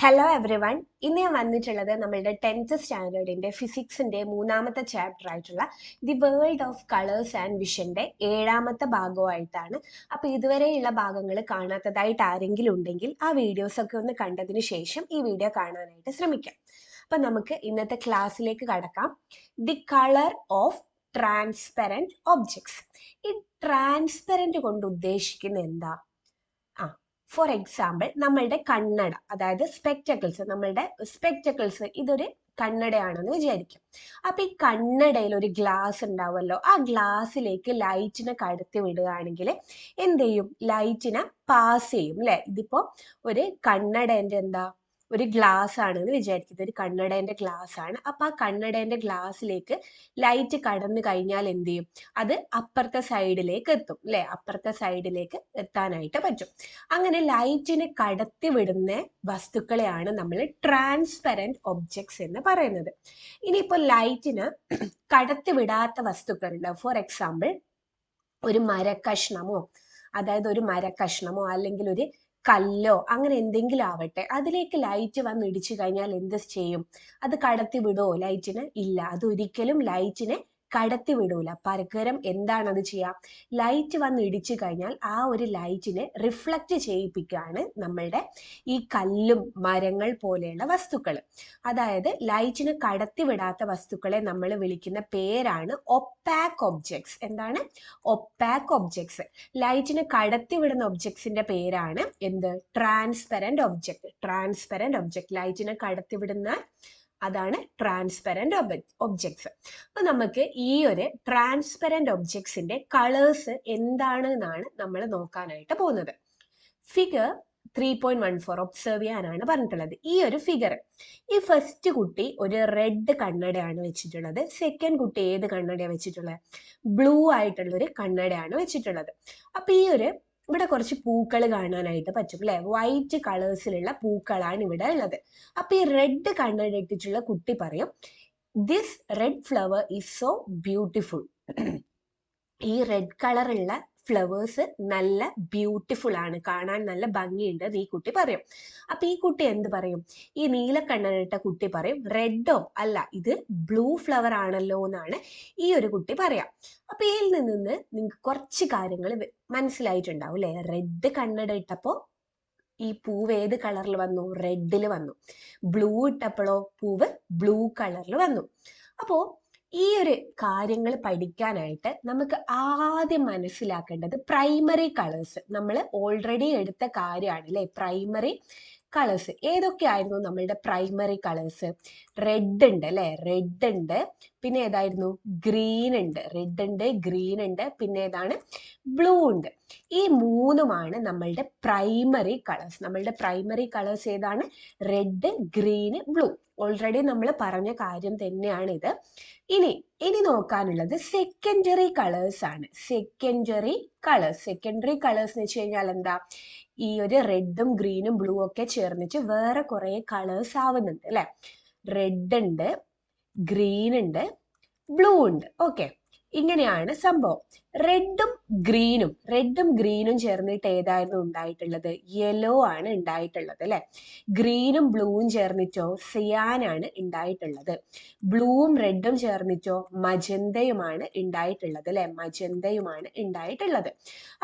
Hello every one. ഇന്ന് ഞാൻ വന്നിട്ടുള്ളത് നമ്മളുടെ 10th സ്റ്റാൻഡേർഡിന്റെ ഫിസിക്സിന്റെ മൂന്നാമത്തെ ചാപ്റ്റർ ആയിട്ടുള്ള the world of colours and വിഷന്റെ 7ാമത്തെ ഭാഗമായിട്ടാണ്. അപ്പൊ ഇതുവരെയുള്ള ഭാഗങ്ങൾ കാണാത്തതായിട്ട് ആരെങ്കിലും ഉണ്ടെങ്കിൽ ആ വീഡിയോസ് ഒക്കെ ഒന്ന് കണ്ടതിന് ശേഷം ഈ വീഡിയോ കാണാനായിട്ട് ശ്രമിക്കാം. അപ്പൊ നമുക്ക് ഇന്നത്തെ ക്ലാസ്സിലേക്ക് കടക്കാം. The colour of transparent objects. ഈ ട്രാൻസ്പെറന്റ് കൊണ്ട് ഉദ്ദേശിക്കുന്നത് എന്താ? ഫോർ എക്സാമ്പിൾ, നമ്മളുടെ കണ്ണട, അതായത് സ്പെക്ടക്കിൾസ് ഇതൊരു കണ്ണടയാണെന്ന് വിചാരിക്കും. അപ്പൊ ഈ കണ്ണടയിൽ ഒരു ഗ്ലാസ് ഉണ്ടാവുമല്ലോ, ആ ഗ്ലാസ്സിലേക്ക് ലൈറ്റിനെ കടത്തി വിടുകയാണെങ്കിൽ എന്ത് ചെയ്യും? ലൈറ്റിനെ പാസ് ചെയ്യും അല്ലെ? ഇതിപ്പോ ഒരു കണ്ണടേന്റെ ഒരു ഗ്ലാസ് ആണെന്ന് വിചാരിക്കുന്നത്, ഒരു കണ്ണടേന്റെ ഗ്ലാസ് ആണ്. അപ്പൊ ആ കണ്ണടേന്റെ ഗ്ലാസ്സിലേക്ക് ലൈറ്റ് കടന്നു കഴിഞ്ഞാൽ എന്ത് ചെയ്യും? അത് അപ്പുറത്തെ സൈഡിലേക്ക് എത്തും അല്ലെ? അപ്പുറത്തെ സൈഡിലേക്ക് എത്താനായിട്ട് പറ്റും. അങ്ങനെ ലൈറ്റിനെ കടത്തി വിടുന്ന വസ്തുക്കളെയാണ് നമ്മൾ ട്രാൻസ്പെറന്റ് ഒബ്ജക്ട്സ് എന്ന് പറയുന്നത്. ഇനിയിപ്പോ ലൈറ്റിന് കടത്തി വിടാത്ത വസ്തുക്കളുണ്ട്. ഫോർ എക്സാമ്പിൾ, ഒരു മരക്കഷ്ണമോ അല്ലെങ്കിൽ ഒരു കല്ലോ അങ്ങനെ എന്തെങ്കിലും ആവട്ടെ, അതിലേക്ക് ലൈറ്റ് വന്ന് ഇടിച്ചു കഴിഞ്ഞാൽ എന്ത് ചെയ്യും? അത് കടത്തി വിടുമോ ലൈറ്റിന്? ഇല്ല, അത് ഒരിക്കലും ലൈറ്റിനെ കടത്തി വിടൂല. പകരം എന്താണ് അത് ചെയ്യുക? ലൈറ്റ് വന്ന് ഇടിച്ചു കഴിഞ്ഞാൽ ആ ഒരു ലൈറ്റിനെ റിഫ്ലക്റ്റ് ചെയ്യിപ്പിക്കുകയാണ് നമ്മളുടെ ഈ കല്ലും മരങ്ങൾ പോലെയുള്ള വസ്തുക്കൾ. അതായത് ലൈറ്റിന് കടത്തി വിടാത്ത വസ്തുക്കളെ നമ്മൾ വിളിക്കുന്ന പേരാണ് ഒപ്പാക് ഒബ്ജക്ട്സ്. എന്താണ്? Opaque objects. ലൈറ്റിന് കടത്തി വിടുന്ന ഒബ്ജക്ട്സിന്റെ പേരാണ് എന്ത്? Transparent object. ലൈറ്റിനെ കടത്തി വിടുന്ന അതാണ് ട്രാൻസ്പെറന്റ് ഒബ്ജക്ട്സ്. അപ്പൊ നമുക്ക് ഈ ഒരു ട്രാൻസ്പെറന്റ് ഒബ്ജക്ട്സിന്റെ കളേഴ്സ് എന്താണെന്നാണ് നമ്മൾ നോക്കാനായിട്ട് പോകുന്നത്. ഫിഗർ 3.14 ഒബ്സർവ് ചെയ്യാനാണ് പറഞ്ഞിട്ടുള്ളത്. ഈ ഒരു ഫിഗർ, ഈ ഫസ്റ്റ് കുട്ടി ഒരു റെഡ് കണ്ണടയാണ് വെച്ചിട്ടുള്ളത്. സെക്കൻഡ് കുട്ടി ഏത് കണ്ണടയാണ് വെച്ചിട്ടുള്ളത്? ബ്ലൂ ആയിട്ടുള്ള ഒരു കണ്ണടയാണ് വെച്ചിട്ടുള്ളത്. അപ്പൊ ഇവിടെ കുറച്ച് പൂക്കൾ കാണാനായിട്ട് പറ്റും അല്ലെ? വൈറ്റ് കളേഴ്സിലുള്ള പൂക്കളാണ് ഇവിടെ ഉള്ളത്. അപ്പൊ ഈ റെഡ് കണ്ണട ഇട്ടിട്ടുള്ള കുട്ടി പറയും, this red flower is so beautiful. ഈ റെഡ് കളറുള്ള ഫ്ലവേഴ്സ് നല്ല ബ്യൂട്ടിഫുൾ ആണ്, കാണാൻ നല്ല ഭംഗിയുണ്ട് എന്ന് ഈ കുട്ടി പറയും. അപ്പൊ ഈ കുട്ടി എന്ത് പറയും? ഈ നീല കണ്ണടയിട്ട കുട്ടി പറയും, റെഡോ അല്ല, ഇത് ബ്ലൂ ഫ്ലവർ ആണല്ലോ എന്നാണ് ഈ ഒരു കുട്ടി പറയാം. അപ്പൊ ഇതിൽ നിന്ന് നിങ്ങൾക്ക് കുറച്ച് കാര്യങ്ങൾ മനസ്സിലായിട്ടുണ്ടാവും അല്ലെ? റെഡ് കണ്ണട ഇട്ടപ്പോ ഈ പൂവ് ഏത് കളറിൽ വന്നു? റെഡിൽ വന്നു. ബ്ലൂ ഇട്ടപ്പോഴോ പൂവ് ബ്ലൂ കളറിൽ വന്നു. അപ്പോ ഈ ഒരു കാര്യങ്ങൾ പഠിക്കാനായിട്ട് നമുക്ക് ആദ്യം മനസ്സിലാക്കേണ്ടത് പ്രൈമറി കളേഴ്സ്. നമ്മൾ ഓൾറെഡി എടുത്ത കാര്യമാണ് അല്ലെ? പ്രൈമറി കളേഴ്സ് ഏതൊക്കെയായിരുന്നു നമ്മളുടെ പ്രൈമറി കളേഴ്സ്? റെഡ് ഉണ്ട് അല്ലെ? റെഡ് ഉണ്ട്. പിന്നെ ഏതായിരുന്നു? ഗ്രീൻ ഉണ്ട്. റെഡ് ഉണ്ട്, ഗ്രീൻ ഉണ്ട്, പിന്നെ ഏതാണ്? ബ്ലൂ ഉണ്ട്. ഈ മൂന്നുമാണ് നമ്മളുടെ പ്രൈമറി കളേഴ്സ്. നമ്മളുടെ പ്രൈമറി കളേഴ്സ് ഏതാണ്? Red, green, blue. ഓൾറെഡി നമ്മൾ പറഞ്ഞ കാര്യം തന്നെയാണ് ഇത്. ഇനി നോക്കാനുള്ളത് സെക്കൻഡറി കളേഴ്സ് ആണ്. സെക്കൻഡറി കളേഴ്സ് എന്ന് വെച്ച് കഴിഞ്ഞാൽ എന്താ? ഈ ഒരു റെഡും ഗ്രീനും ബ്ലൂ ഒക്കെ ചേർന്നിട്ട് വേറെ കുറെ കളേഴ്സ് ആവുന്നുണ്ട് അല്ലെ? റെഡ് ഉണ്ട്, ഗ്രീൻ ഉണ്ട്, ബ്ലൂ ഉണ്ട്. ഓക്കെ, ഇങ്ങനെയാണ് സംഭവം. റെഡും ഗ്രീനും ചേർന്നിട്ട് ഏതായിരുന്നു ഉണ്ടായിട്ടുള്ളത്? യെല്ലോ ആണ് ഉണ്ടായിട്ടുള്ളത് അല്ലെ? ഗ്രീനും ബ്ലൂവും ചേർന്നിട്ടോ സിയാൻ ആണ് ഉണ്ടായിട്ടുള്ളത്. ബ്ലൂവും റെഡും ചേർന്നിട്ടോ മജന്തയുമാണ് ഉണ്ടായിട്ടുള്ളത് അല്ലെ? മജന്തയുമാണ് ഉണ്ടായിട്ടുള്ളത്.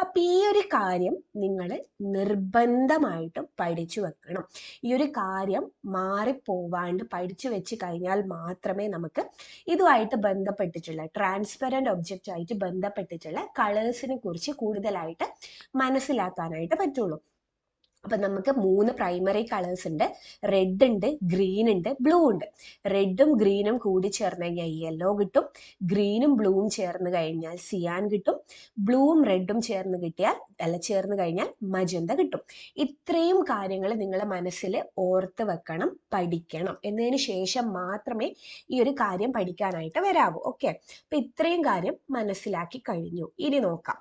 അപ്പൊ ഈ ഒരു കാര്യം നിങ്ങൾ നിർബന്ധമായിട്ടും പഠിച്ചു വെക്കണം. ഈ ഒരു കാര്യം മാറിപ്പോവാണ്ട് പഠിച്ചു വെച്ച് കഴിഞ്ഞാൽ മാത്രമേ നമുക്ക് ഇതുമായിട്ട് ബന്ധപ്പെട്ടിട്ടുള്ള ട്രാൻസ്പെറന്റ് ഒബ്ജക്റ്റ് ആയിട്ട് ബന്ധപ്പെട്ടിട്ടുള്ള കളേഴ്സിനെ കുറിച്ച് കൂടുതലായിട്ട് മനസ്സിലാക്കാനായിട്ട് പറ്റുള്ളൂ. അപ്പൊ നമുക്ക് 3 പ്രൈമറി കളേഴ്സ് ഉണ്ട്. റെഡ് ഉണ്ട്, ഗ്രീൻ ഉണ്ട്, ബ്ലൂ ഉണ്ട്. റെഡും ഗ്രീനും കൂടി ചേർന്ന് കഴിഞ്ഞാൽ യെല്ലോ കിട്ടും. ഗ്രീനും ബ്ലൂവും ചേർന്ന് കഴിഞ്ഞാൽ സിയാൻ കിട്ടും. ബ്ലൂവും റെഡും ചേർന്ന് കഴിഞ്ഞാൽ മജന്ത കിട്ടും. ഇത്രയും കാര്യങ്ങൾ നിങ്ങളെ മനസ്സിൽ ഓർത്ത് വെക്കണം, പഠിക്കണം. എന്നതിന് ശേഷം മാത്രമേ ഈ ഒരു കാര്യം പഠിക്കാനായിട്ട് വരാവൂ. ഓക്കെ, അപ്പൊ ഇത്രയും കാര്യം മനസ്സിലാക്കി കഴിഞ്ഞു. ഇനി നോക്കാം.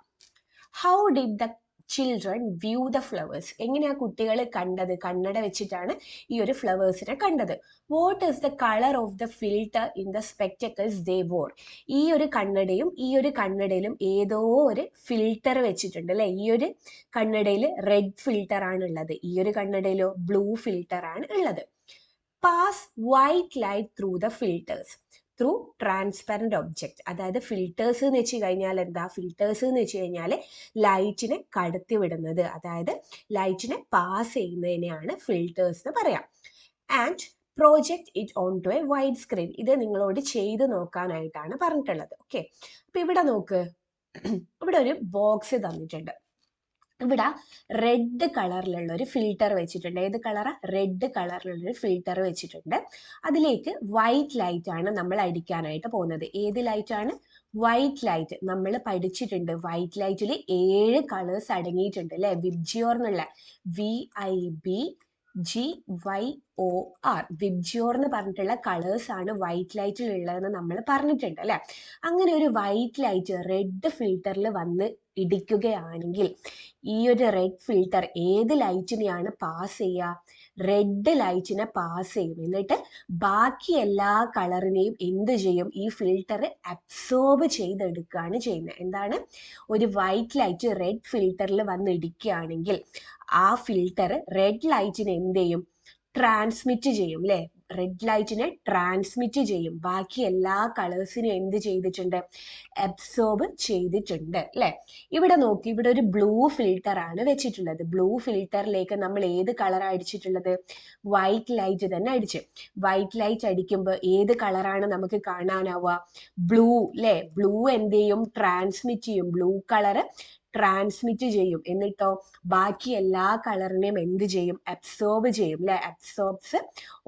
How did the children view the flowers? എങ്ങനെയാ കുട്ടികൾ കണ്ടത്? കണ്ണട വെച്ചിട്ടാണ് ഈ ഒരു ഫ്ലവേഴ്സിനെ കണ്ടത്. What is the colour of the filter in the spectacles they war? ഈ ഒരു കണ്ണടയും ഈ ഒരു കണ്ണടയിലും ഏതോ ഒരു ഫിൽട്ടർ വെച്ചിട്ടുണ്ട് അല്ലെ. ഈ ഒരു കണ്ണടയിൽ റെഡ് ഫിൽട്ടർ ആണ് ഉള്ളത്, ഈ ഒരു കണ്ണടയിലോ ബ്ലൂ ഫിൽട്ടർ ആണ് ഉള്ളത്. Pass white light through the filters through transparent object. അതായത് ഫിൽട്ടേഴ്സ് എന്ന് വെച്ച് കഴിഞ്ഞാൽ എന്താ? ഫിൽട്ടേഴ്സ് എന്ന് വെച്ച് കഴിഞ്ഞാൽ ലൈറ്റിനെ കടത്തി വിടുന്നത്, അതായത് ലൈറ്റിനെ പാസ് ചെയ്യുന്നതിനെയാണ് ഫിൽട്ടേഴ്സ് എന്ന് പറയാം. And project it on to a wide screen. ഇത് നിങ്ങളോട് ചെയ്ത് നോക്കാനായിട്ടാണ് പറഞ്ഞിട്ടുള്ളത്. ഓക്കെ, അപ്പൊ ഇവിടെ നോക്ക്, ഇവിടെ ഒരു ബോക്സ് തന്നിട്ടുണ്ട്. ഇവിടെ റെഡ് കളറിലുള്ള ഒരു ഫിൽട്ടർ വെച്ചിട്ടുണ്ട്. ഏത് കളറാ? റെഡ് കളറിലുള്ള ഒരു ഫിൽട്ടർ വെച്ചിട്ടുണ്ട്. അതിലേക്ക് വൈറ്റ് ലൈറ്റ് ആണ് നമ്മൾ അടിക്കാനായിട്ട് പോകുന്നത്. ഏത് ലൈറ്റ് ആണ്? White light. നമ്മൾ പഠിച്ചിട്ടുണ്ട് വൈറ്റ് ലൈറ്റിൽ 7 കളേഴ്സ് അടങ്ങിയിട്ടുണ്ട് അല്ലെ. വിബ്ജിയോർ എന്നുള്ള VIBGYOR വിബ്ജിയോർ എന്ന് പറഞ്ഞിട്ടുള്ള കളേഴ്സ് ആണ് വൈറ്റ് ലൈറ്റിൽ ഉള്ളതെന്ന് നമ്മൾ പറഞ്ഞിട്ടുണ്ട് അല്ലെ. അങ്ങനെ ഒരു വൈറ്റ് ലൈറ്റ് റെഡ് ഫിൽട്ടറിൽ വന്ന് ഇടിക്കുകയാണെങ്കിൽ ഈ ഒരു റെഡ് ഫിൽട്ടർ ഏത് ലൈറ്റിനെയാണ് പാസ് ചെയ്യുക? റെഡ് ലൈറ്റിനെ പാസ് ചെയ്യും. എന്നിട്ട് ബാക്കി എല്ലാ കളറിനെയും എന്ത് ചെയ്യും? ഈ ഫിൽട്ടർ അബ്സോർബ് ചെയ്തെടുക്കുകയാണ് ചെയ്യുന്നത്. എന്താണ്? ഒരു വൈറ്റ് ലൈറ്റ് റെഡ് ഫിൽട്ടറിൽ വന്ന് ഇടിക്കുകയാണെങ്കിൽ ആ ഫിൽട്ടർ റെഡ് ലൈറ്റിനെ എന്ത് ചെയ്യും? ട്രാൻസ്മിറ്റ് ചെയ്യും അല്ലെ. റെഡ് ലൈറ്റിനെ ട്രാൻസ്മിറ്റ് ചെയ്യും. ബാക്കി എല്ലാ കളേഴ്സിനും എന്ത് ചെയ്തിട്ടുണ്ട്? അബ്സോർബ് ചെയ്തിട്ടുണ്ട് അല്ലെ. ഇവിടെ നോക്കി, ഇവിടെ ഒരു ബ്ലൂ ഫിൽട്ടർ ആണ് വെച്ചിട്ടുള്ളത്. ബ്ലൂ ഫിൽട്ടറിലേക്ക് നമ്മൾ ഏത് കളർ അടിച്ചിട്ടുള്ളത്? വൈറ്റ് ലൈറ്റ് തന്നെ അടിച്ച്. വൈറ്റ് ലൈറ്റ് അടിക്കുമ്പോൾ ഏത് കളറാണ് നമുക്ക് കാണാനാവുക? ബ്ലൂ അല്ലെ. ബ്ലൂ എന്ത് ചെയ്യും? ട്രാൻസ്മിറ്റ് ചെയ്യും. ബ്ലൂ കളർ ട്രാൻസ്മിറ്റ് ചെയ്യും. എന്നിട്ടോ ബാക്കി എല്ലാ കളറിനെയും എന്ത് ചെയ്യും? അബ്സോർബ് ചെയ്യും അല്ലെ. Absorbs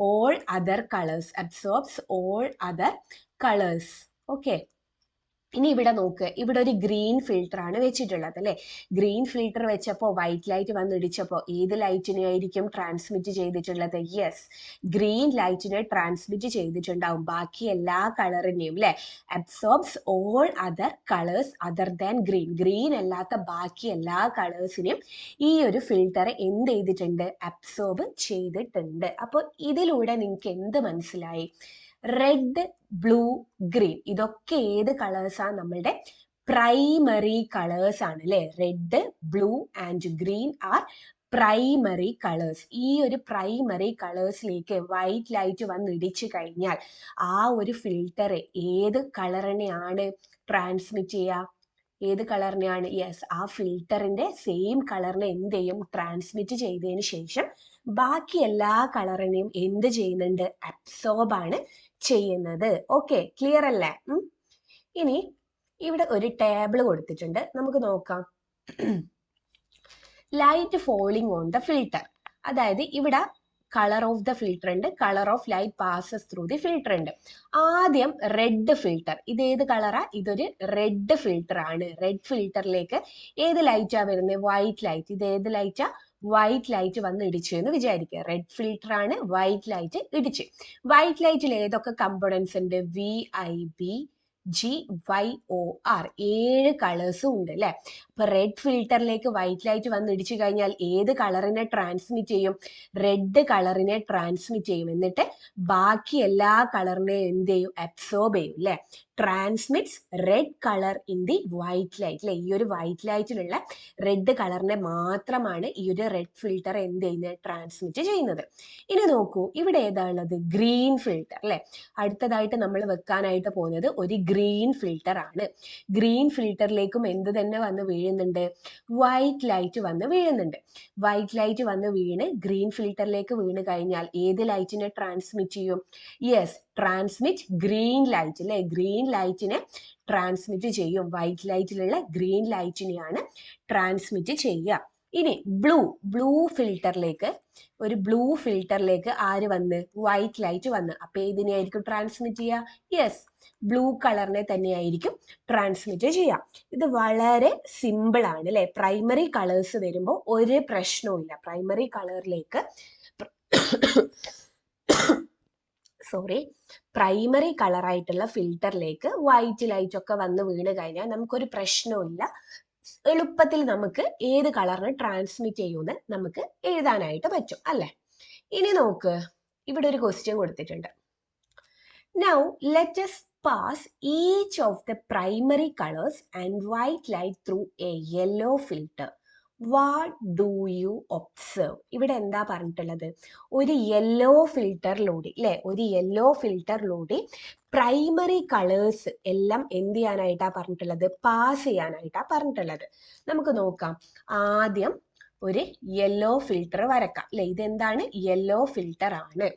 all other colours. Absorbs all other colours. Okay, ഇനി ഇവിടെ നോക്ക്, ഇവിടെ ഒരു ഗ്രീൻ ഫിൽട്ടർ ആണ് വെച്ചിട്ടുള്ളത് അല്ലെ. ഗ്രീൻ ഫിൽട്ടർ വെച്ചപ്പോൾ വൈറ്റ് ലൈറ്റ് വന്ന് ഇടിച്ചപ്പോൾ ഏത് ലൈറ്റിനെ ആയിരിക്കും ട്രാൻസ്മിറ്റ് ചെയ്തിട്ടുള്ളത്? യെസ്, ഗ്രീൻ ലൈറ്റിനെ ട്രാൻസ്മിറ്റ് ചെയ്തിട്ടുണ്ടാവും. ബാക്കി എല്ലാ കളറിനെയും അല്ലെ. Absorbs all other colours other than green. Green അല്ലാത്ത ബാക്കി എല്ലാ കളേഴ്സിനെയും ഈ ഒരു ഫിൽട്ടർ എന്ത് ചെയ്തിട്ടുണ്ട്? അബ്സോർബ് ചെയ്തിട്ടുണ്ട്. അപ്പോൾ ഇതിലൂടെ നിങ്ങൾക്ക് എന്ത് മനസ്സിലായി? റെഡ്, ബ്ലൂ, ഗ്രീൻ ഇതൊക്കെ ഏത് കളേഴ്സാണ്? നമ്മളുടെ പ്രൈമറി കളേഴ്സ് ആണ് അല്ലെ. Red, blue and green are primary colours. ഈ ഒരു പ്രൈമറി കളേഴ്സിലേക്ക് വൈറ്റ് ലൈറ്റ് വന്ന് ഇടിച്ചു കഴിഞ്ഞാൽ ആ ഒരു ഫിൽട്ടർ ഏത് കളറിനെയാണ് ട്രാൻസ്മിറ്റ് ചെയ്യുക? ഏത് കളറിനെയാണ്? യെസ്, ആ ഫിൽട്ടറിന്റെ സെയിം കളറിനെ എന്ത് ചെയ്യും? ട്രാൻസ്മിറ്റ് ചെയ്തതിന് ശേഷം ബാക്കി എല്ലാ കളറിനെയും എന്ത് ചെയ്യുന്നുണ്ട്? അബ്സോർബ് ആണ് ചെയ്യുന്നത്. ഓക്കെ, ക്ലിയർ അല്ലേ? ഇനി ഇവിടെ ഒരു ടേബിൾ കൊടുത്തിട്ടുണ്ട്, നമുക്ക് നോക്കാം. Light falling on the filter. അതായത് ഇവിടെ കളർ ഓഫ് ദ ഫിൽട്ടർ ഉണ്ട്, colour of light passes through the filter ഉണ്ട്. ആദ്യം റെഡ് ഫിൽട്ടർ. ഇത് ഏത് കളറാ? ഇതൊരു റെഡ് ഫിൽട്ടർ ആണ്. റെഡ് ഫിൽട്ടറിലേക്ക് ഏത് ലൈറ്റാ വരുന്നത്? White light. ഇത് ഏത് ലൈറ്റാ? വൈറ്റ് ലൈറ്റ് വന്ന് ഇടിച്ചു എന്ന് വിചാരിക്കുക. റെഡ് ഫിൽട്ടർ ആണ്, വൈറ്റ് ലൈറ്റ് ഇടിച്ച്. വൈറ്റ് ലൈറ്റിൽ ഏതൊക്കെ കമ്പോണൻസ് ഉണ്ട്? VIBGYOR 7 കളേഴ്സും ഉണ്ട് അല്ലെ. അപ്പൊ റെഡ് ഫിൽട്ടറിലേക്ക് വൈറ്റ് ലൈറ്റ് വന്ന് ഇടിച്ചു കഴിഞ്ഞാൽ ഏത് കളറിനെ ട്രാൻസ്മിറ്റ് ചെയ്യും? റെഡ് കളറിനെ ട്രാൻസ്മിറ്റ് ചെയ്യും. എന്നിട്ട് ബാക്കി എല്ലാ കളറിനെയും എന്ത് ചെയ്യും? അബ്സോർബ് ചെയ്യും അല്ലെ. Transmits red colour in the white light അല്ലെ. ഈ ഒരു വൈറ്റ് ലൈറ്റിലുള്ള റെഡ് കളറിനെ മാത്രമാണ് ഈ ഒരു റെഡ് ഫിൽട്ടർ എന്ത് ചെയ്യുന്നത്? ട്രാൻസ്മിറ്റ് ചെയ്യുന്നത്. ഇനി നോക്കൂ, ഇവിടെ ഏതാ ഉള്ളത്? ഗ്രീൻ ഫിൽട്ടർ അല്ലെ. അടുത്തതായിട്ട് നമ്മൾ വെക്കാനായിട്ട് പോകുന്നത് ഒരു ഗ്രീൻ ഫിൽട്ടർ ആണ്. ഗ്രീൻ ഫിൽട്ടറിലേക്കും എന്ത് തന്നെ വന്ന് വീഴുന്നുണ്ട്? വൈറ്റ് ലൈറ്റ് വന്ന് വീഴുന്നുണ്ട്. വൈറ്റ് ലൈറ്റ് വന്ന് വീണ് ഗ്രീൻ ഫിൽട്ടറിലേക്ക് വീണ് കഴിഞ്ഞാൽ ഏത് ലൈറ്റിനെ ട്രാൻസ്മിറ്റ് ചെയ്യും? യെസ്, ട്രാൻസ്മിറ്റ് ഗ്രീൻ ലൈറ്റ് അല്ലെ. ഗ്രീൻ ലൈറ്റിനെ ട്രാൻസ്മിറ്റ് ചെയ്യും. വൈറ്റ് ലൈറ്റിലുള്ള ഗ്രീൻ ലൈറ്റിനെയാണ് ട്രാൻസ്മിറ്റ് ചെയ്യുക. ഇനി ബ്ലൂ ഫിൽട്ടറിലേക്ക് ആര് വന്ന്? വൈറ്റ് ലൈറ്റ് വന്ന്. അപ്പൊ ഏതിനെയായിരിക്കും ട്രാൻസ്മിറ്റ് ചെയ്യുക? യെസ്, ബ്ലൂ കളറിനെ തന്നെയായിരിക്കും ട്രാൻസ്മിറ്റ് ചെയ്യുക. ഇത് വളരെ സിമ്പിൾ ആണ് അല്ലെ. പ്രൈമറി കളേഴ്സ് വരുമ്പോൾ ഒരു പ്രശ്നവും ഇല്ല. പ്രൈമറി കളറിലേക്ക് പ്രൈമറി കളറായിട്ടുള്ള ഫിൽട്ടറിലേക്ക് വൈറ്റ് ലൈറ്റ് ഒക്കെ വന്ന് വീണ് കഴിഞ്ഞാൽ നമുക്കൊരു പ്രശ്നവും ഇല്ല. എളുപ്പത്തിൽ നമുക്ക് ഏത് കളറിനെ ട്രാൻസ്മിറ്റ് ചെയ്യുമെന്ന് നമുക്ക് എഴുതാനായിട്ട് പറ്റും അല്ലേ? ഇനി നോക്ക്, ഇവിടെ ഒരു ക്വസ്റ്റ്യൻ കൊടുത്തിട്ടുണ്ട്. Now let us pass each of the primary colors and white light through a yellow filter. What do you observe? ഇവിടെ എന്താ പറഞ്ഞിട്ടുള്ളത്? ഒരു യെല്ലോ ഫിൽറ്ററിലൂടെ അല്ലെ, ഒരു യെല്ലോ ഫിൽറ്ററിലൂടെ പ്രൈമറി കളേഴ്സ് എല്ലാം എന്ത് ചെയ്യാനായിട്ടാ പറഞ്ഞിട്ടുള്ളത്? പാസ് ചെയ്യാനായിട്ടാ പറഞ്ഞിട്ടുള്ളത്. നമുക്ക് നോക്കാം. ആദ്യം ഒരു യെല്ലോ ഫിൽറ്റർ വരക്കാം അല്ലെ. ഇതെന്താണ്? യെല്ലോ ഫിൽറ്റർ ആണ്.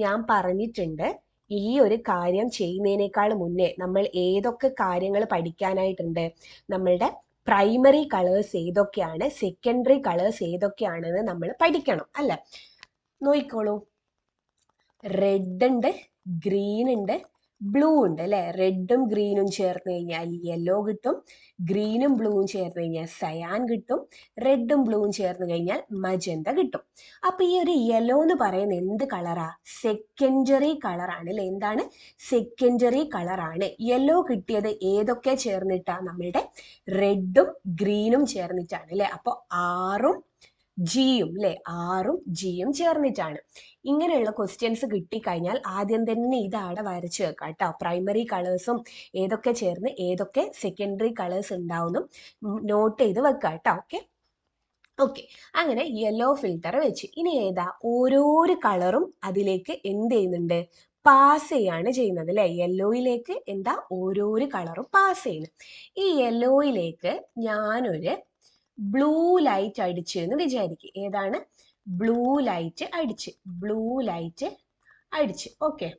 ഞാൻ പറഞ്ഞിട്ടുണ്ട്, ഈ ഒരു കാര്യം ചെയ്യുന്നതിനേക്കാൾ മുന്നേ നമ്മൾ ഏതൊക്കെ കാര്യങ്ങൾ പഠിക്കാനായിട്ടുണ്ട്? നമ്മളുടെ പ്രൈമറി കളേഴ്സ് ഏതൊക്കെയാണ്, സെക്കൻഡറി കളേഴ്സ് ഏതൊക്കെയാണെന്ന് നമ്മൾ പഠിക്കണം അല്ലെ. നോക്കിക്കോളൂ, റെഡ് ഉണ്ട്, ഗ്രീൻ ഉണ്ട്, ബ്ലൂ ഉണ്ട് അല്ലെ. റെഡും ഗ്രീനും ചേർന്ന് കഴിഞ്ഞാൽ യെല്ലോ കിട്ടും, ഗ്രീനും ബ്ലൂവും ചേർന്ന് കഴിഞ്ഞാൽ സയാൻ കിട്ടും, റെഡും ബ്ലൂവും ചേർന്ന് കഴിഞ്ഞാൽ മജന്ത കിട്ടും. അപ്പൊ ഈ ഒരു യെല്ലോ എന്ന് പറയുന്നത് എന്ത് കളറാ? സെക്കൻഡറി കളറാണ് അല്ലെ. എന്താണ്? സെക്കൻഡറി കളറാണ്. യെല്ലോ കിട്ടിയത് ഏതൊക്കെ ചേർന്നിട്ടാ? നമ്മളുടെ റെഡും ഗ്രീനും ചേർന്നിട്ടാണ് അല്ലെ. അപ്പൊ ആറും ജിയും അല്ലെ, ആറും ജിയും ചേർന്നിട്ടാണ്. ഇങ്ങനെയുള്ള ക്വസ്റ്റ്യൻസ് കിട്ടിക്കഴിഞ്ഞാൽ ആദ്യം തന്നെ ഇതാടെ വരച്ചു വെക്കാം കേട്ടോ. പ്രൈമറി കളേഴ്സും ഏതൊക്കെ ചേർന്ന് ഏതൊക്കെ സെക്കൻഡറി കളേഴ്സ് ഉണ്ടാവുന്നു നോട്ട് ചെയ്ത് വെക്കാം കേട്ടോ. ഓക്കെ ഓക്കെ അങ്ങനെ യെല്ലോ ഫിൽറ്റർ വെച്ച് ഇനി ഏതാ? ഓരോരോ കളറും അതിലേക്ക് എന്ത് ചെയ്യുന്നുണ്ട്? പാസ് ചെയ്യാണ് ചെയ്യുന്നത് അല്ലെ. യെല്ലോയിലേക്ക് എന്താ? ഓരോരോ കളറും പാസ് ചെയ്യുന്നു. ഈ യെല്ലോയിലേക്ക് ഞാനൊരു ബ്ലൂ ലൈറ്റ് അടിച്ചു എന്ന് വിചാരിക്കും. ഏതാണ്? ബ്ലൂ ലൈറ്റ് അടിച്ച്, ബ്ലൂ ലൈറ്റ് അടിച്ച്. ഓക്കെ,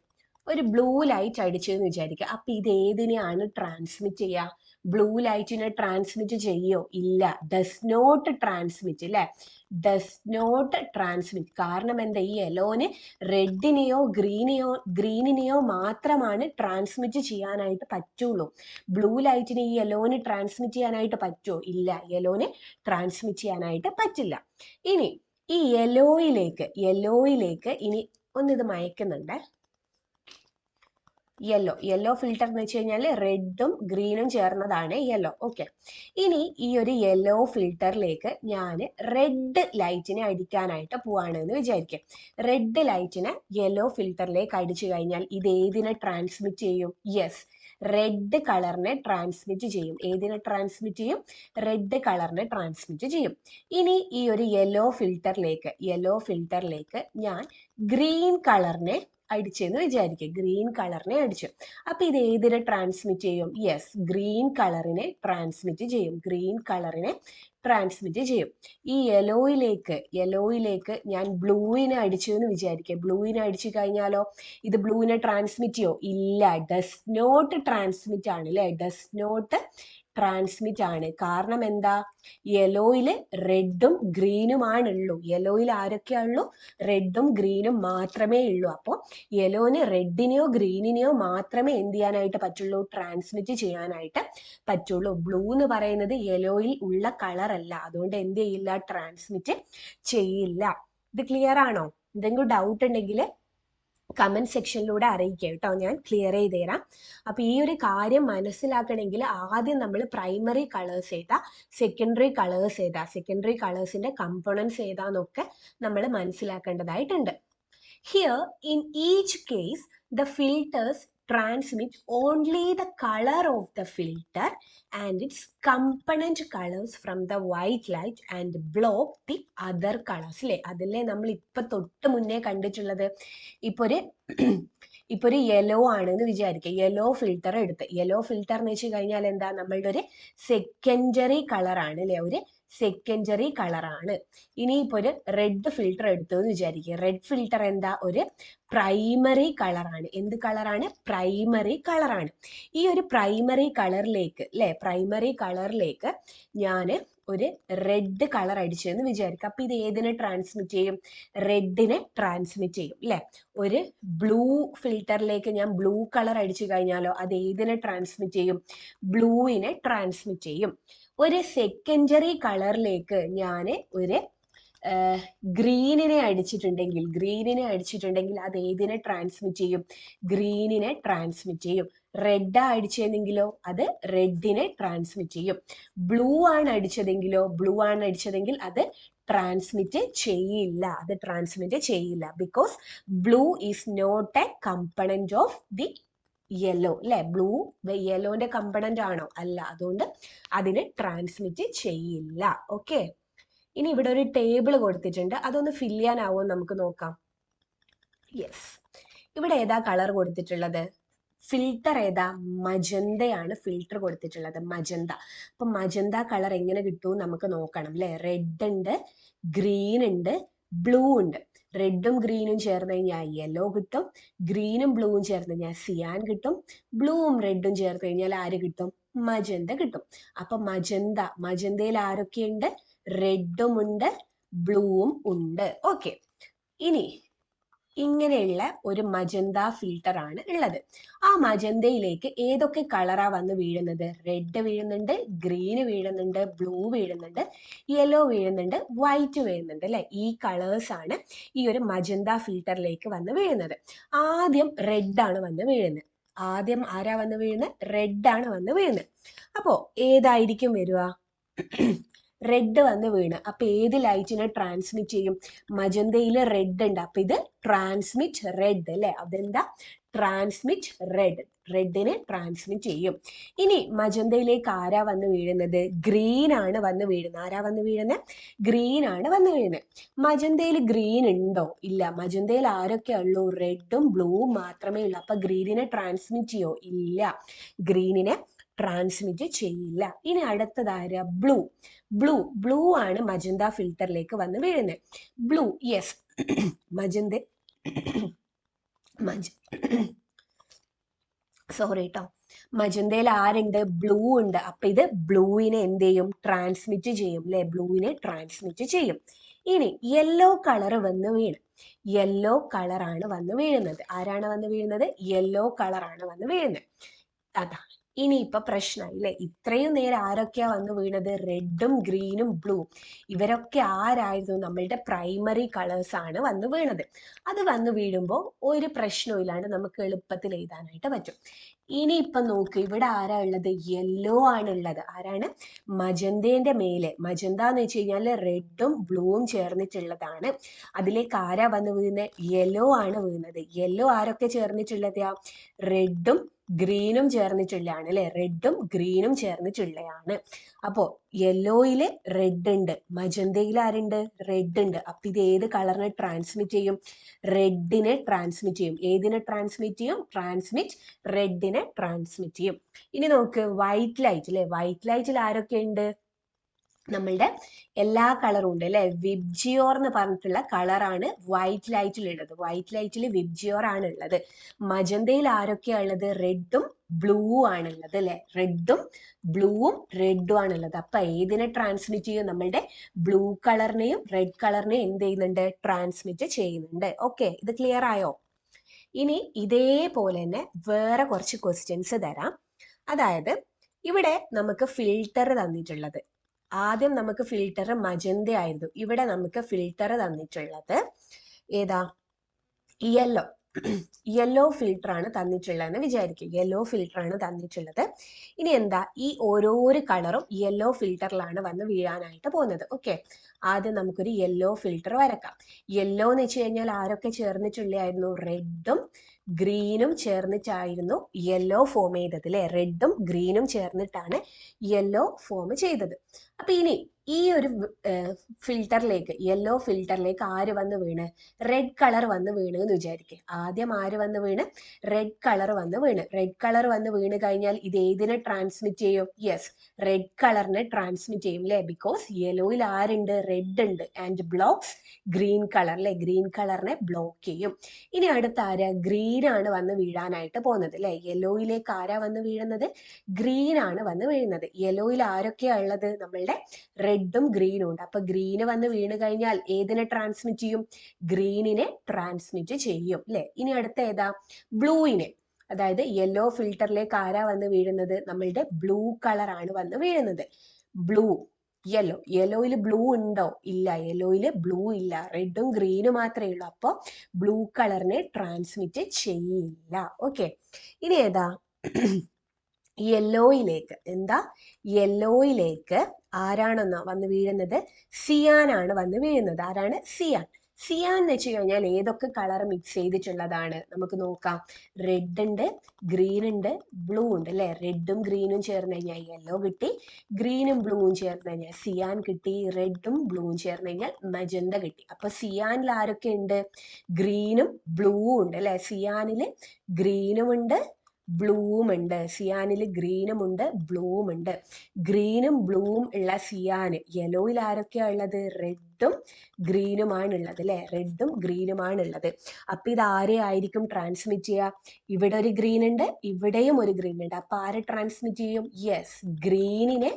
ഒരു ബ്ലൂ ലൈറ്റ് അടിച്ചു എന്ന് വിചാരിക്കുക. അപ്പൊ ഇത് ഏതിനെയാണ് ട്രാൻസ്മിറ്റ് ചെയ്യുക? ബ്ലൂ ലൈറ്റിനെ ട്രാൻസ്മിറ്റ് ചെയ്യോ? ഇല്ല, ഡസ് നോട്ട് ട്രാൻസ്മിറ്റ് അല്ലെ. Does not transmit. കാരണം എന്താ? ഈ യെല്ലോന് റെഡിനെയോ ഗ്രീനിനെയോ മാത്രമാണ് ട്രാൻസ്മിറ്റ് ചെയ്യാനായിട്ട് പറ്റുള്ളൂ. ബ്ലൂ ലൈറ്റിന് ഈ യെല്ലോന് ട്രാൻസ്മിറ്റ് ചെയ്യാനായിട്ട് പറ്റുമോ? ഇല്ല, യെല്ലോന് ട്രാൻസ്മിറ്റ് ചെയ്യാനായിട്ട് പറ്റില്ല. ഇനി ഈ യെല്ലോയിലേക്ക് ഇനി ഒന്നിത് മയക്കുന്നുണ്ട്. യെല്ലോ ഫിൽറ്റർ എന്ന് വെച്ച് കഴിഞ്ഞാൽ റെഡും ഗ്രീനും ചേർന്നതാണ് യെല്ലോ. ഓക്കെ, ഇനി ഈ ഒരു യെല്ലോ ഫിൽറ്ററിലേക്ക് ഞാൻ റെഡ് ലൈറ്റിനെ അടിക്കാനായിട്ട് പോവാണ് എന്ന് വിചാരിക്കും. റെഡ് ലൈറ്റിനെ യെല്ലോ ഫിൽറ്ററിലേക്ക് അടിച്ചു കഴിഞ്ഞാൽ ഇത് ഏതിനെ ട്രാൻസ്മിറ്റ് ചെയ്യും? യെസ്, റെഡ് കളറിനെ ട്രാൻസ്മിറ്റ് ചെയ്യും. ഏതിനെ ട്രാൻസ്മിറ്റ് ചെയ്യും? റെഡ് കളറിനെ ട്രാൻസ്മിറ്റ് ചെയ്യും. ഇനി ഈ ഒരു യെല്ലോ ഫിൽറ്ററിലേക്ക് ഞാൻ ഗ്രീൻ കളറിനെ അടിച്ചെന്ന് വിചാരിക്കുക. ഗ്രീൻ കളറിനെ അടിച്ചു. അപ്പൊ ഇത് ഏതിനെ ട്രാൻസ്മിറ്റ് ചെയ്യും? യെസ്, ഗ്രീൻ കളറിനെ ട്രാൻസ്മിറ്റ് ചെയ്യും. ഗ്രീൻ കളറിനെ ട്രാൻസ്മിറ്റ് ചെയ്യും. ഈ യെല്ലോയിലേക്ക് ഞാൻ ബ്ലൂവിനെ അടിച്ചു എന്ന് വിചാരിക്കുക. ബ്ലൂവിനെ അടിച്ചു കഴിഞ്ഞാലോ ഇത് ബ്ലൂവിനെ ട്രാൻസ്മിറ്റ് ചെയ്യോ? ഇല്ല, ഡസ് നോട്ട് ട്രാൻസ്മിറ്റ് ആണ് അല്ലെ. ഡസ് നോട്ട് ട്രാൻസ്മിറ്റ് ആണ്. കാരണം എന്താ? യെല്ലോയില് റെഡും ഗ്രീനും ആണുള്ളൂ. യെല്ലോയിൽ ആരൊക്കെയാണുള്ളൂ? റെഡും ഗ്രീനും മാത്രമേ ഉള്ളൂ. അപ്പോൾ യെല്ലോന് റെഡിനെയോ ഗ്രീനിനെയോ മാത്രമേ എന്ത് ചെയ്യാനായിട്ട് പറ്റുള്ളൂ? ട്രാൻസ്മിറ്റ് ചെയ്യാനായിട്ട് പറ്റുള്ളൂ. ബ്ലൂ എന്ന് പറയുന്നത് യെല്ലോയിൽ ഉള്ള കളർ അല്ല, അതുകൊണ്ട് എന്ത് ചെയ്യില്ല? ട്രാൻസ്മിറ്റ് ചെയ്യില്ല. ഇത് ക്ലിയർ ആണോ? എന്തെങ്കിലും ഡൗട്ട് ഉണ്ടെങ്കിൽ കമന്റ് സെക്ഷനിലൂടെ അറിയിക്കുക കേട്ടോ, ഞാൻ ക്ലിയർ ചെയ്ത് തരാം. അപ്പൊ ഈ ഒരു കാര്യം മനസ്സിലാക്കണമെങ്കിൽ ആദ്യം നമ്മൾ പ്രൈമറി കളേഴ്സ് ഏതാ, സെക്കൻഡറി കളേഴ്സ് ഏതാ, സെക്കൻഡറി കളേഴ്സിന്റെ കമ്പോണൻസ് ഏതാന്നൊക്കെ നമ്മൾ മനസ്സിലാക്കേണ്ടതായിട്ടുണ്ട്. Here, in each case, the filters transmit only the color of the filter and its component colors from the white light and block the other colors. അല്ലേ, അതല്ലേ നമ്മൾ ഇപ്പൊ തൊട്ട് മുന്നേ കണ്ടിട്ടുള്ളത്. ഇപ്പൊ ഒരു യെല്ലോ ആണെന്ന് വിചാരിക്കുക. യെല്ലോ ഫിൽറ്റർ എടുത്ത്, യെല്ലോ ഫിൽറ്റർ എന്ന് വെച്ച് കഴിഞ്ഞാൽ എന്താ? നമ്മളുടെ ഒരു സെക്കൻഡറി കളറാണ് അല്ലെ, ഒരു സെക്കൻഡറി കളറാണ്. ഇനിയിപ്പോ ഒരു റെഡ് ഫിൽറ്റർ എടുത്തു എന്ന് വിചാരിക്കുക. റെഡ് ഫിൽറ്റർ എന്താ? ഒരു പ്രൈമറി കളറാണ്. എന്ത് കളറാണ്? പ്രൈമറി കളറാണ്. ഈ ഒരു പ്രൈമറി കളറിലേക്ക് ഞാൻ ഒരു റെഡ് കളർ അടിച്ചെന്ന് വിചാരിക്കുക. അപ്പൊ ഇത് ഏതിനെ ട്രാൻസ്മിറ്റ് ചെയ്യും? റെഡിനെ ട്രാൻസ്മിറ്റ് ചെയ്യും അല്ലെ. ഒരു ബ്ലൂ ഫിൽറ്ററിലേക്ക് ഞാൻ ബ്ലൂ കളർ അടിച്ചു കഴിഞ്ഞാലോ അത് ഏതിനെ ട്രാൻസ്മിറ്റ് ചെയ്യും? ബ്ലൂവിനെ ട്രാൻസ്മിറ്റ് ചെയ്യും. ഒരു സെക്കൻഡറി കളറിലേക്ക് ഞാൻ ഒരു ഗ്രീനിനെ അടിച്ചിട്ടുണ്ടെങ്കിൽ അത് ഏതിനെ ട്രാൻസ്മിറ്റ് ചെയ്യും? ഗ്രീനിനെ ട്രാൻസ്മിറ്റ് ചെയ്യും. റെഡ് അടിച്ചതെങ്കിലോ അത് റെഡിനെ ട്രാൻസ്മിറ്റ് ചെയ്യും. ബ്ലൂ ആണ് അടിച്ചതെങ്കിൽ അത് ട്രാൻസ്മിറ്റ് ചെയ്യില്ല. Because blue is not a component of the yellow അല്ലെ. ബ്ലൂ യെല്ലോന്റെ കമ്പണന്റ് ആണോ? അല്ല. അതുകൊണ്ട് അതിനെ ട്രാൻസ്മിറ്റ് ചെയ്യില്ല. ഓക്കെ. ഇനി ഇവിടെ ഒരു ടേബിൾ കൊടുത്തിട്ടുണ്ട്, അതൊന്ന് ഫിൽ ചെയ്യാനാവോ നമുക്ക് നോക്കാം. യെസ്. ഇവിടെ ഏതാ കളർ കൊടുത്തിട്ടുള്ളത്? ഫിൽട്ടർ ഏതാ? മജന്തയാണ് ഫിൽട്ടർ കൊടുത്തിട്ടുള്ളത്, മജന്ത. അപ്പൊ മജന്ത കളർ എങ്ങനെ കിട്ടും നമുക്ക് നോക്കണം അല്ലെ. റെഡ് ഉണ്ട്, ഗ്രീൻ ഉണ്ട്, ബ്ലൂ ഉണ്ട്. റെഡും ഗ്രീനും ചേർന്ന് കഴിഞ്ഞാൽ യെല്ലോ കിട്ടും. ഗ്രീനും ബ്ലൂവും ചേർന്ന് കഴിഞ്ഞാൽ സിയാൻ കിട്ടും. ബ്ലൂവും റെഡും ചേർന്ന് കഴിഞ്ഞാൽ ആര് കിട്ടും? മജന്ത കിട്ടും. അപ്പൊ മജന്തയിൽ ആരൊക്കെയുണ്ട്? റെഡും ഉണ്ട്, ബ്ലൂവും ഉണ്ട്. ഓക്കെ. ഇനി ഇങ്ങനെയുള്ള ഒരു മജന്ത ഫിൽട്ടർ ആണ് ഉള്ളത്. ആ മജന്തയിലേക്ക് ഏതൊക്കെ കളറാ വന്ന് വീഴുന്നത്? റെഡ് വീഴുന്നുണ്ട്, ഗ്രീന് വീഴുന്നുണ്ട്, ബ്ലൂ വീഴുന്നുണ്ട്, യെല്ലോ വീഴുന്നുണ്ട്, വൈറ്റ് വീഴുന്നുണ്ട് അല്ലെ. ഈ കളേഴ്സ് ആണ് ഈ ഒരു മജന്ത ഫിൽട്ടറിലേക്ക് വന്ന് വീഴുന്നത്. ആദ്യം റെഡ് ആണ് വന്ന് വീഴുന്നത്. ആദ്യം ആരാ വന്ന് വീഴുന്നത്? റെഡ് ആണ് വന്ന് വീഴുന്നത്. അപ്പോ ഏതായിരിക്കും വരിക? റെഡ് വന്ന് വീണ്. അപ്പൊ ഏത് ലൈറ്റിനെ ട്രാൻസ്മിറ്റ് ചെയ്യും? മജന്തയിൽ റെഡ് ഉണ്ട്, അപ്പൊ ഇത് ട്രാൻസ്മിറ്റ് റെഡ് അല്ലെ. അതെന്താ? Transmit red. റെഡിനെ ട്രാൻസ്മിറ്റ് ചെയ്യും. ഇനി മജന്തയിലേക്ക് ആരാ വന്ന് വീഴുന്നത്? ഗ്രീൻ ആണ് വന്ന് വീഴുന്നത്. ആരാ വന്ന് വീഴുന്നത്? ഗ്രീൻ ആണ് വന്ന് വീഴുന്നത്. മജന്തയിൽ ഗ്രീൻ ഉണ്ടോ? ഇല്ല. മജന്തയിൽ ആരൊക്കെ ഉള്ളൂ? റെഡും ബ്ലൂവും മാത്രമേ ഉള്ളൂ. അപ്പൊ ഗ്രീനിനെ ട്രാൻസ്മിറ്റ് ചെയ്യോ? ഇല്ല. ഗ്രീനിനെ ട്രാൻസ്മിറ്റ് ചെയ്യില്ല. ഇനി അടുത്തതാര? ബ്ലൂ ആണ് മജന്ത ഫിൽട്ടറിലേക്ക് വന്ന് വീഴുന്നത്. Blue, yes. സോറി കേട്ടോ. മജന്തയിൽ ആരുണ്ട്? ബ്ലൂ ഉണ്ട്. അപ്പൊ ഇത് ബ്ലൂവിനെ എന്ത് ചെയ്യും? ട്രാൻസ്മിറ്റ് ചെയ്യും അല്ലെ. ബ്ലൂവിനെ ട്രാൻസ്മിറ്റ് ചെയ്യും. ഇനി യെല്ലോ കളർ വന്ന് വീണ്. യെല്ലോ കളറാണ് വന്ന് വീഴുന്നത്. ആരാണ് വന്ന് വീഴുന്നത്? യെല്ലോ കളറാണ് വന്ന് വീഴുന്നത്. അതാ. ഇനി ഇപ്പൊ പ്രശ്നമായി അല്ലെ. ഇത്രയും നേരം ആരൊക്കെയാ വന്ന് വീണത്? റെഡും ഗ്രീനും ബ്ലൂ. ഇവരൊക്കെ ആരായിരുന്നു? നമ്മളുടെ പ്രൈമറി കളേഴ്സ് ആണ് വന്ന് വീണത്. അത് വന്ന് വീഴുമ്പോൾ ഒരു പ്രശ്നവും ഇല്ലാണ്ട് നമുക്ക് എളുപ്പത്തിൽ എഴുതാനായിട്ട് പറ്റും. ഇനി ഇപ്പൊ നോക്ക്, ഇവിടെ ആരാ ഉള്ളത്? യെല്ലോ ആണ് ഉള്ളത്. ആരാണ്? മജന്തേന്റെ മേലെ. മജന്ത എന്ന് വെച്ച് കഴിഞ്ഞാൽ റെഡും ബ്ലൂവും ചേർന്നിട്ടുള്ളതാണ്. അതിലേക്ക് ആരാ വന്ന് വീഴുന്നത്? യെല്ലോ ആണ് വീഴുന്നത്. യെല്ലോ ആരൊക്കെ ചേർന്നിട്ടുള്ളതാ? റെഡും ഗ്രീനും ചേർന്നിട്ടുള്ളതാണ് അല്ലെ. റെഡും ഗ്രീനും ചേർന്നിട്ടുള്ളതാണ്. അപ്പോ യെല്ലോയില് റെഡ് ഉണ്ട്, മജന്തയിൽ ആരുണ്ട്? റെഡ് ഉണ്ട്. അപ്പൊ ഇത് ഏത് കളറിനെ ട്രാൻസ്മിറ്റ് ചെയ്യും? റെഡിനെ ട്രാൻസ്മിറ്റ് ചെയ്യും. ഏതിനെ ട്രാൻസ്മിറ്റ് ചെയ്യും? റെഡിനെ ട്രാൻസ്മിറ്റ് ചെയ്യും. ഇനി നോക്ക്, വൈറ്റ് ലൈറ്റ് അല്ലെ. വൈറ്റ് ലൈറ്റിൽ ആരൊക്കെ ഉണ്ട്? നമ്മളുടെ എല്ലാ കളറും ഉണ്ട് അല്ലെ. വിബ്ജിയോർ എന്ന് പറഞ്ഞിട്ടുള്ള കളറാണ് വൈറ്റ് ലൈറ്റിൽ ഉള്ളത്. വൈറ്റ് ലൈറ്റിൽ വിബ്ജിയോർ ആണ് ഉള്ളത്. മജന്തയിൽ ആരൊക്കെയാ ഉള്ളത്? റെഡും ബ്ലൂ ആണുള്ളത് അല്ലെ. റെഡും ആണുള്ളത്. അപ്പൊ ഏതിനെ ട്രാൻസ്മിറ്റ് ചെയ്യും? നമ്മളുടെ ബ്ലൂ കളറിനെയും റെഡ് കളറിനെയും എന്ത് ചെയ്യുന്നുണ്ട്? ട്രാൻസ്മിറ്റ് ചെയ്യുന്നുണ്ട്. ഓക്കെ. ഇത് ക്ലിയർ ആയോ? ഇനി ഇതേപോലെ തന്നെ വേറെ കുറച്ച് ക്വസ്റ്റ്യൻസ് തരാം. അതായത് ഇവിടെ നമുക്ക് ഫിൽട്ടർ തന്നിട്ടുള്ളത്, ആദ്യം നമുക്ക് ഫിൽട്ടർ മജന്ത ആയിരുന്നു. ഇവിടെ നമുക്ക് ഫിൽട്ടർ തന്നിട്ടുള്ളത് ഏതാ? യെല്ലോ ഫിൽട്ടർ ആണ് തന്നിട്ടുള്ളതെന്ന് വിചാരിക്കും. യെല്ലോ ഫിൽട്ടർ ആണ് തന്നിട്ടുള്ളത്. ഇനി എന്താ? ഈ ഓരോരോ കളറും യെല്ലോ ഫിൽട്ടറിലാണ് വന്ന് വീഴാനായിട്ട് പോകുന്നത്. ഓക്കെ. ആദ്യം നമുക്കൊരു യെല്ലോ ഫിൽട്ടർ വരക്കാം. യെല്ലോ എന്ന് വെച്ച് കഴിഞ്ഞാൽ ആരൊക്കെ ചേർന്നിട്ടുള്ളതായിരുന്നു? റെഡും ഗ്രീനും ചേർന്നിട്ടായിരുന്നു യെല്ലോ ഫോം ചെയ്തത് അല്ലെ. റെഡും ഗ്രീനും ചേർന്നിട്ടാണ് യെല്ലോ ഫോം ചെയ്തത്. അപ്പൊ ഇനി ഈ ഒരു യെല്ലോ ഫിൽട്ടറിലേക്ക് ആര് വന്ന് വീണ്? റെഡ് കളർ വന്ന് വീണ് എന്ന് വിചാരിക്കുക. ആദ്യം ആര് വന്ന് വീണ്? റെഡ് കളർ വന്ന് വീണ്. റെഡ് കളർ വന്ന് വീണ് കഴിഞ്ഞാൽ ഇത് ഏതിനെ ട്രാൻസ്മിറ്റ് ചെയ്യും? യെസ്, റെഡ് കളറിനെ ട്രാൻസ്മിറ്റ് ചെയ്യും അല്ലെ. ബിക്കോസ് യെല്ലോയിൽ ആരുണ്ട്? റെഡ് ഉണ്ട്. ആൻഡ് ബ്ലോക്സ് ഗ്രീൻ കളർ അല്ലെ. ഗ്രീൻ കളറിനെ ബ്ലോക്ക് ചെയ്യും. ഇനി അടുത്ത ആരാ? ഗ്രീൻ ആണ് വന്ന് വീഴാനായിട്ട് പോകുന്നത് അല്ലെ. യെല്ലോയിലേക്ക് ആരാ വന്ന് വീഴുന്നത്? ഗ്രീൻ ആണ് വന്ന് വീഴുന്നത്. യെല്ലോയിൽ ആരൊക്കെയാ ഉള്ളത്? നമ്മളുടെ റെഡും ഗ്രീനും ഉണ്ട്. അപ്പൊ ഗ്രീന് വന്ന് വീണ് കഴിഞ്ഞാൽ ഏതിനെ ട്രാൻസ്മിറ്റ് ചെയ്യും? ഗ്രീനിനെ ട്രാൻസ്മിറ്റ് ചെയ്യും അല്ലെ. ഇനി അടുത്ത ഏതാ? ബ്ലൂവിനെ. അതായത് യെല്ലോ ഫിൽട്ടറിലേക്ക് ആരാ വന്ന് വീഴുന്നത്? നമ്മളുടെ ബ്ലൂ കളർ ആണ് വന്ന് വീഴുന്നത്. ബ്ലൂ യെല്ലോയിൽ ബ്ലൂ ഉണ്ടോ? ഇല്ല, യെല്ലോയിൽ ബ്ലൂ ഇല്ല. റെഡും ഗ്രീനും മാത്രമേ ഉള്ളൂ. അപ്പോൾ ബ്ലൂ കളറിനെ ട്രാൻസ്മിറ്റ് ചെയ്യില്ല. ഓക്കെ, ഇനി ഏതാ? യെല്ലോയിലേക്ക്. എന്താ? യെല്ലോയിലേക്ക് ആരാണെന്നോ വന്ന് വീഴുന്നത്? സിയാൻ ആണ് വന്ന് വീഴുന്നത്. ആരാണ്? സിയാൻ. സിയാൻ എന്ന് വെച്ച് കഴിഞ്ഞാൽ ഏതൊക്കെ കളർ മിക്സ് ചെയ്തിട്ടുള്ളതാണ്? നമുക്ക് നോക്കാം. റെഡ് ഉണ്ട്, ഗ്രീൻ ഉണ്ട്, ബ്ലൂ ഉണ്ട് അല്ലെ. റെഡും ഗ്രീനും ചേർന്ന് കഴിഞ്ഞാൽ യെല്ലോ കിട്ടി, ഗ്രീനും ബ്ലൂവും ചേർന്ന് കഴിഞ്ഞാൽ സിയാൻ കിട്ടി, റെഡും ബ്ലൂവും ചേർന്ന് കഴിഞ്ഞാൽ മജന്ത കിട്ടി. അപ്പൊ സിയാനിൽ ആരൊക്കെ ഉണ്ട്? ഗ്രീനും ബ്ലൂവും ഉണ്ട് അല്ലെ. സിയാനിൽ ഗ്രീനും ഉണ്ട്, ബ്ലൂവും ഉണ്ട്. സിയാനിൽ ഗ്രീനും ഉണ്ട്, ബ്ലൂവും ഉണ്ട്. ഗ്രീനും ബ്ലൂവും ഉള്ള സിയാന് യെല്ലോയിൽ ആരൊക്കെയാ ഉള്ളത്? റെഡും ഗ്രീനുമാണ് ഉള്ളത് അല്ലെ. റെഡും ഗ്രീനുമാണ് ഉള്ളത്. അപ്പൊ ഇത് ആരെ ആയിരിക്കും ട്രാൻസ്മിറ്റ് ചെയ്യുക? ഇവിടെ ഒരു ഗ്രീൻ ഉണ്ട്, ഇവിടെയും ഒരു ഗ്രീൻ ഉണ്ട്. അപ്പൊ ആരെ ട്രാൻസ്മിറ്റ് ചെയ്യും? യെസ്, ഗ്രീനിനെ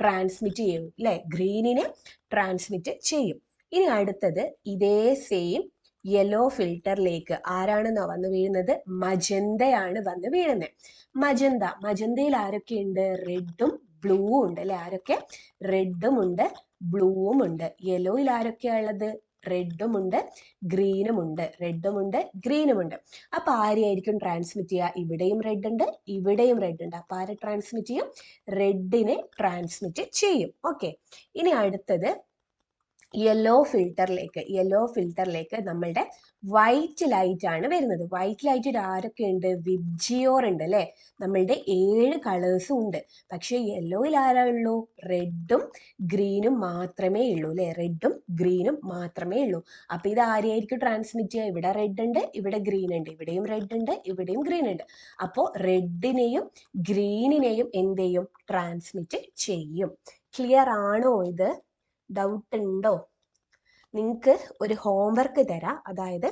ട്രാൻസ്മിറ്റ് ചെയ്യും അല്ലെ. ഗ്രീനിനെ ട്രാൻസ്മിറ്റ് ചെയ്യും. ഇനി അടുത്തത് ഇതേ സെയിം യെല്ലോ ഫിൽറ്ററിലേക്ക് ആരാണെന്നോ വന്ന് വീഴുന്നത്? മജന്തയാണ് വന്ന് വീഴുന്നത്. മജന്തയിൽ ആരൊക്കെയുണ്ട്? റെഡും ബ്ലൂവും ഉണ്ട് അല്ലെ. ആരൊക്കെ? റെഡും ഉണ്ട്, ബ്ലൂവും ഉണ്ട്. യെല്ലോയിൽ ആരൊക്കെയാ ഉള്ളത്? റെഡും ഉണ്ട്, ഗ്രീനും ഉണ്ട്. റെഡും ഉണ്ട്, ഗ്രീനും ഉണ്ട്. അപ്പൊ ആരെയായിരിക്കും ട്രാൻസ്മിറ്റ് ചെയ്യുക? ഇവിടെയും റെഡ് ഉണ്ട്, ഇവിടെയും റെഡ് ഉണ്ട്. അപ്പൊ ആരെ ട്രാൻസ്മിറ്റ് ചെയ്യും? റെഡിനെ ട്രാൻസ്മിറ്റ് ചെയ്യും. ഓക്കെ, ഇനി അടുത്തത് യെല്ലോ ഫിൽറ്ററിലേക്ക് നമ്മളുടെ വൈറ്റ് ലൈറ്റ് ആണ് വരുന്നത്. വൈറ്റ് ലൈറ്റിൽ ആരൊക്കെ ഉണ്ട്? വിബ്ജിയോർ ഉണ്ട് അല്ലെ. നമ്മളുടെ 7 കളേഴ്സും ഉണ്ട്. പക്ഷെ യെല്ലോയിൽ ആരാ ഉള്ളൂ? റെഡും ഗ്രീനും മാത്രമേ ഉള്ളൂ അല്ലെ. റെഡും ഗ്രീനും മാത്രമേ ഉള്ളൂ. അപ്പൊ ഇത് ആരെയായിരിക്കും ട്രാൻസ്മിറ്റ് ചെയ്യുക? ഇവിടെ റെഡ് ഉണ്ട്, ഇവിടെ ഗ്രീൻ ഉണ്ട്. ഇവിടെയും റെഡ് ഉണ്ട്, ഇവിടെയും ഗ്രീൻ ഉണ്ട്. അപ്പോൾ റെഡിനെയും ഗ്രീനിനെയും എന്ത് ചെയ്യും? ട്രാൻസ്മിറ്റ് ചെയ്യും. ക്ലിയർ ആണോ ഇത്? ഡൗട്ട് ഉണ്ടോ? നിങ്ങൾക്ക് ഒരു ഹോംവർക്ക് തരാം. അതായത്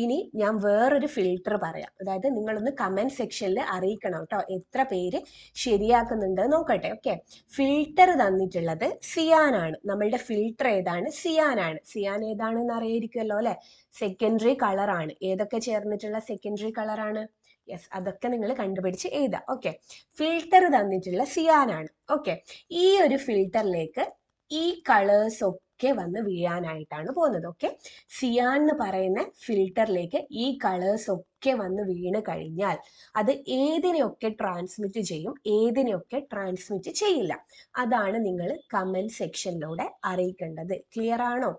ഇനി ഞാൻ വേറൊരു ഫിൽറ്റർ പറയാം. അതായത് നിങ്ങളൊന്ന് കമന്റ് സെക്ഷനിൽ അറിയിക്കണം കേട്ടോ, എത്ര പേര് ശരിയാക്കുന്നുണ്ട് നോക്കട്ടെ. ഓക്കെ, ഫിൽറ്റർ തന്നിട്ടുള്ളത് സിയാൻ ആണ്. നമ്മളുടെ ഫിൽറ്റർ ഏതാണ്? സിയാൻ ആണ്. സിയാൻ ഏതാണെന്ന് അറിയായിരിക്കുമല്ലോ അല്ലെ. സെക്കൻഡറി കളർ ആണ്. ഏതൊക്കെ ചേർന്നിട്ടുള്ള സെക്കൻഡറി കളർ ആണ്? യെസ്, അതൊക്കെ നിങ്ങൾ കണ്ടുപിടിച്ച് എഴുതാം. ഓക്കെ, ഫിൽറ്റർ തന്നിട്ടുള്ള സിയാൻ ആണ്. ഓക്കെ, ഈ ഒരു ഫിൽറ്ററിലേക്ക് ഈ കളേഴ്സ് ഒക്കെ വന്ന് വീഴാനായിട്ടാണ് പോകുന്നത്. ഓക്കെ, സിയാൻ എന്ന് പറയുന്ന ഫിൽറ്ററിലേക്ക് ഈ കളേഴ്സ് ഒക്കെ വന്ന് വീണ് കഴിഞ്ഞാൽ അത് ഏതിനെയൊക്കെ ട്രാൻസ്മിറ്റ് ചെയ്യും, ഏതിനെയൊക്കെ ട്രാൻസ്മിറ്റ് ചെയ്യില്ല, അതാണ് നിങ്ങൾ കമന്റ് സെക്ഷനിലൂടെ അറിയിക്കേണ്ടത്. ക്ലിയർ ആണോ?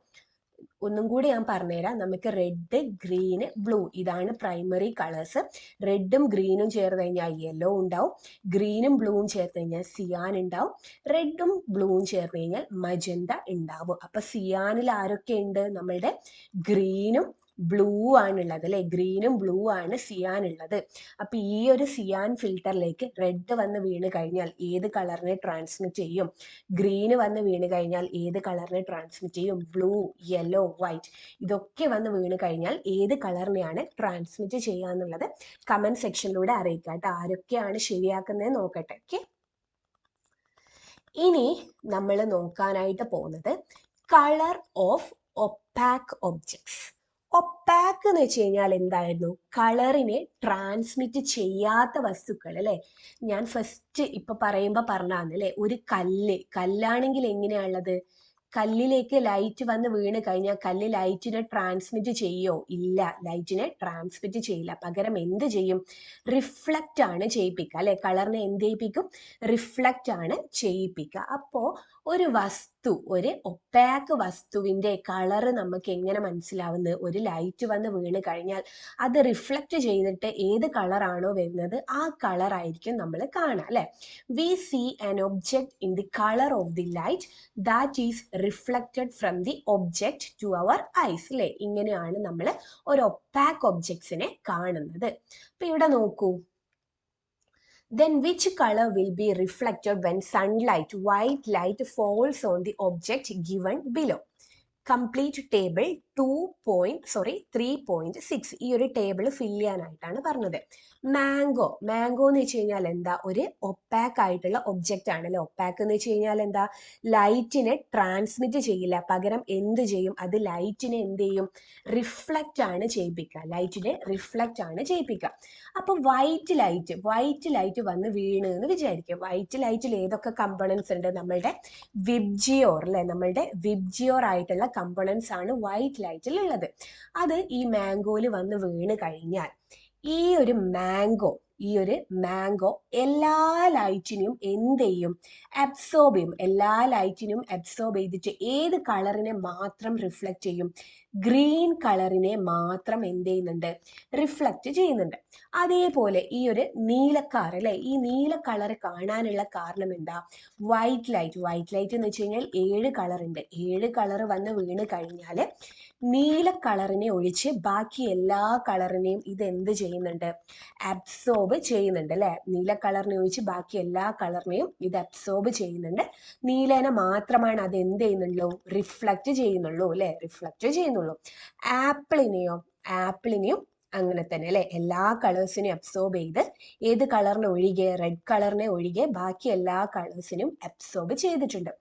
ഒന്നും കൂടി ഞാൻ പറഞ്ഞുതരാം. നമുക്ക് റെഡ്, ഗ്രീന്, ബ്ലൂ ഇതാണ് പ്രൈമറി കളേഴ്സ്. റെഡും ഗ്രീനും ചേർന്ന് കഴിഞ്ഞാൽ യെല്ലോ ഉണ്ടാവും, ഗ്രീനും ബ്ലൂവും ചേർന്ന് കഴിഞ്ഞാൽ സിയാൻ ഉണ്ടാവും, റെഡും ബ്ലൂവും ചേർന്ന് കഴിഞ്ഞാൽ മജന്ത ഉണ്ടാവും. അപ്പൊ സിയാനിൽ ആരൊക്കെ ഉണ്ട്? നമ്മളുടെ ഗ്രീനും ബ്ലൂ ആണുള്ളത് അല്ലെ. ഗ്രീനും ബ്ലൂ ആണ് സിയാൻ ഉള്ളത്. അപ്പൊ ഈ ഒരു സിയാൻ ഫിൽറ്ററിലേക്ക് റെഡ് വന്ന് വീണ് കഴിഞ്ഞാൽ ഏത് കളറിനെ ട്രാൻസ്മിറ്റ് ചെയ്യും? ഗ്രീന് വന്ന് വീണ് കഴിഞ്ഞാൽ ഏത് കളറിനെ ട്രാൻസ്മിറ്റ് ചെയ്യും? Blue, yellow, white. ഇതൊക്കെ വന്ന് വീണ് കഴിഞ്ഞാൽ ഏത് കളറിനെയാണ് ട്രാൻസ്മിറ്റ് ചെയ്യുക എന്നുള്ളത് കമന്റ് സെക്ഷനിലൂടെ അറിയിക്കുക കേട്ടോ. ആരൊക്കെയാണ് ശരിയാക്കുന്നത് നോക്കട്ടെ. ഓക്കെ, ഇനി നമ്മൾ നോക്കാനായിട്ട് പോകുന്നത് colour of opaque objects. Opaque എന്ന് വെച്ച് കഴിഞ്ഞാൽ എന്തായിരുന്നു? കളറിനെ ട്രാൻസ്മിറ്റ് ചെയ്യാത്ത വസ്തുക്കൾ അല്ലെ. ഞാൻ ഫസ്റ്റ് ഇപ്പൊ പറയുമ്പോ പറഞ്ഞാന്നല്ലേ, ഒരു കല്ലാണെങ്കിൽ എങ്ങനെയാണുള്ളത്? കല്ലിലേക്ക് ലൈറ്റ് വന്ന് വീണ് കഴിഞ്ഞാൽ കല്ല് ലൈറ്റിനെ ട്രാൻസ്മിറ്റ് ചെയ്യോ? ഇല്ല, ലൈറ്റിനെ ട്രാൻസ്മിറ്റ് ചെയ്യില്ല. പകരം എന്ത് ചെയ്യും? റിഫ്ലക്റ്റ് ആണ് ചെയ്യിപ്പിക്കുക അല്ലെ. കളറിനെ എന്ത് ചെയ്യിപ്പിക്കും? റിഫ്ലക്റ്റ് ആണ് ചെയ്യിപ്പിക്കുക. അപ്പോ ഒരു ഒരു ഒപ്പാക്ക് വസ്തുവിന്റെ കളറ് നമുക്ക് എങ്ങനെ മനസ്സിലാവുന്നത്? ഒരു ലൈറ്റ് വന്ന് വീണ് കഴിഞ്ഞാൽ അത് റിഫ്ലക്റ്റ് ചെയ്തിട്ട് ഏത് കളറാണോ വരുന്നത് ആ കളർ ആയിരിക്കും നമ്മൾ കാണുക അല്ലെ. We see an object in the colour of the light that is reflected from the object to our eyes അല്ലെ. ഇങ്ങനെയാണ് നമ്മൾ ഒരു ഒപ്പാക്ക് ഒബ്ജെക്ട്സിനെ കാണുന്നത്. അപ്പൊ ഇവിടെ നോക്കൂ. Then which color will be reflected when white light falls on the object given below? Complete table 3.6 ഈ ഒരു ടേബിൾ ഫിൽ ചെയ്യാനായിട്ടാണ് പറഞ്ഞത്. മാംഗോ എന്ന് വെച്ച് കഴിഞ്ഞാൽ എന്താ, ഒരു ഒപ്പാക്ക് ആയിട്ടുള്ള ഒബ്ജക്റ്റ് ആണ് അല്ലെ. ഒപ്പാക്ക് എന്ന് വെച്ച് കഴിഞ്ഞാൽ എന്താ, ലൈറ്റിനെ ട്രാൻസ്മിറ്റ് ചെയ്യില്ല, പകരം എന്ത് ചെയ്യും, അത് ലൈറ്റിനെ എന്ത് ചെയ്യും, റിഫ്ലക്റ്റ് ആണ് ചെയ്യിപ്പിക്കുക, ലൈറ്റിനെ റിഫ്ലക്റ്റ് ആണ് ചെയ്യിപ്പിക്കുക. അപ്പൊ വൈറ്റ് ലൈറ്റ് വന്ന് വീണ് എന്ന് വിചാരിക്കും. വൈറ്റ് ലൈറ്റിൽ ഏതൊക്കെ കമ്പോണൻസ് ഉണ്ട്, നമ്മളുടെ വിബ്ജിയോർ അല്ലെ, നമ്മളുടെ വിബ്ജിയോർ ആയിട്ടുള്ള കമ്പോണൻസ് ആണ് വൈറ്റ് ലൈറ്റിൽ ഉള്ളത്. അത് ഈ മാംഗോയിൽ വന്ന് വീണ് കഴിഞ്ഞാൽ ഈ ഒരു മാംഗോ എല്ലാ ലൈറ്റിനെയും എന്ത് ചെയ്യും, അബ്സോർബ് ചെയ്യും. എല്ലാ ലൈറ്റിനെയും അബ്സോർബ് ചെയ്തിട്ട് ഏത് കളറിനെ മാത്രം റിഫ്ലക്റ്റ് ചെയ്യും, ഗ്രീൻ കളറിനെ മാത്രം എന്ത് ചെയ്യുന്നുണ്ട്, റിഫ്ലക്റ്റ് ചെയ്യുന്നുണ്ട്. അതേപോലെ ഈ ഒരു നീലക്കാർ അല്ലെ, ഈ നീല കളർ കാണാനുള്ള കാരണം എന്താ, വൈറ്റ് ലൈറ്റ് എന്ന് വെച്ച് കഴിഞ്ഞാൽ 7 കളർ ഉണ്ട്. 7 കളർ വന്ന് വീണ് കഴിഞ്ഞാൽ നീല കളറിനെ ഒഴിച്ച് ബാക്കി എല്ലാ കളറിനെയും ഇത് എന്ത് ചെയ്യുന്നുണ്ട്, അബ്സോർബ് ചെയ്യുന്നുണ്ട് അല്ലെ. നീല കളറിനെ ഒഴിച്ച് ബാക്കി എല്ലാ കളറിനെയും ഇത് അബ്സോർബ് ചെയ്യുന്നുണ്ട്. നീലേനെ മാത്രമാണ് അത് എന്ത് ചെയ്യുന്നുള്ളൂ, റിഫ്ലക്റ്റ് ചെയ്യുന്നുള്ളൂ അല്ലെ, റിഫ്ലക്റ്റ് ചെയ്യുന്നുള്ളൂ. ആപ്പിളിനെയും അങ്ങനെ തന്നെ അല്ലെ, എല്ലാ കളേഴ്സിനെയും അബ്സോർബ് ചെയ്ത് ഏത് കളറിനെ ഒഴികെ, റെഡ് കളറിനെ ഒഴികെ ബാക്കി എല്ലാ കളേഴ്സിനും അബ്സോർബ് ചെയ്തിട്ടുണ്ട്.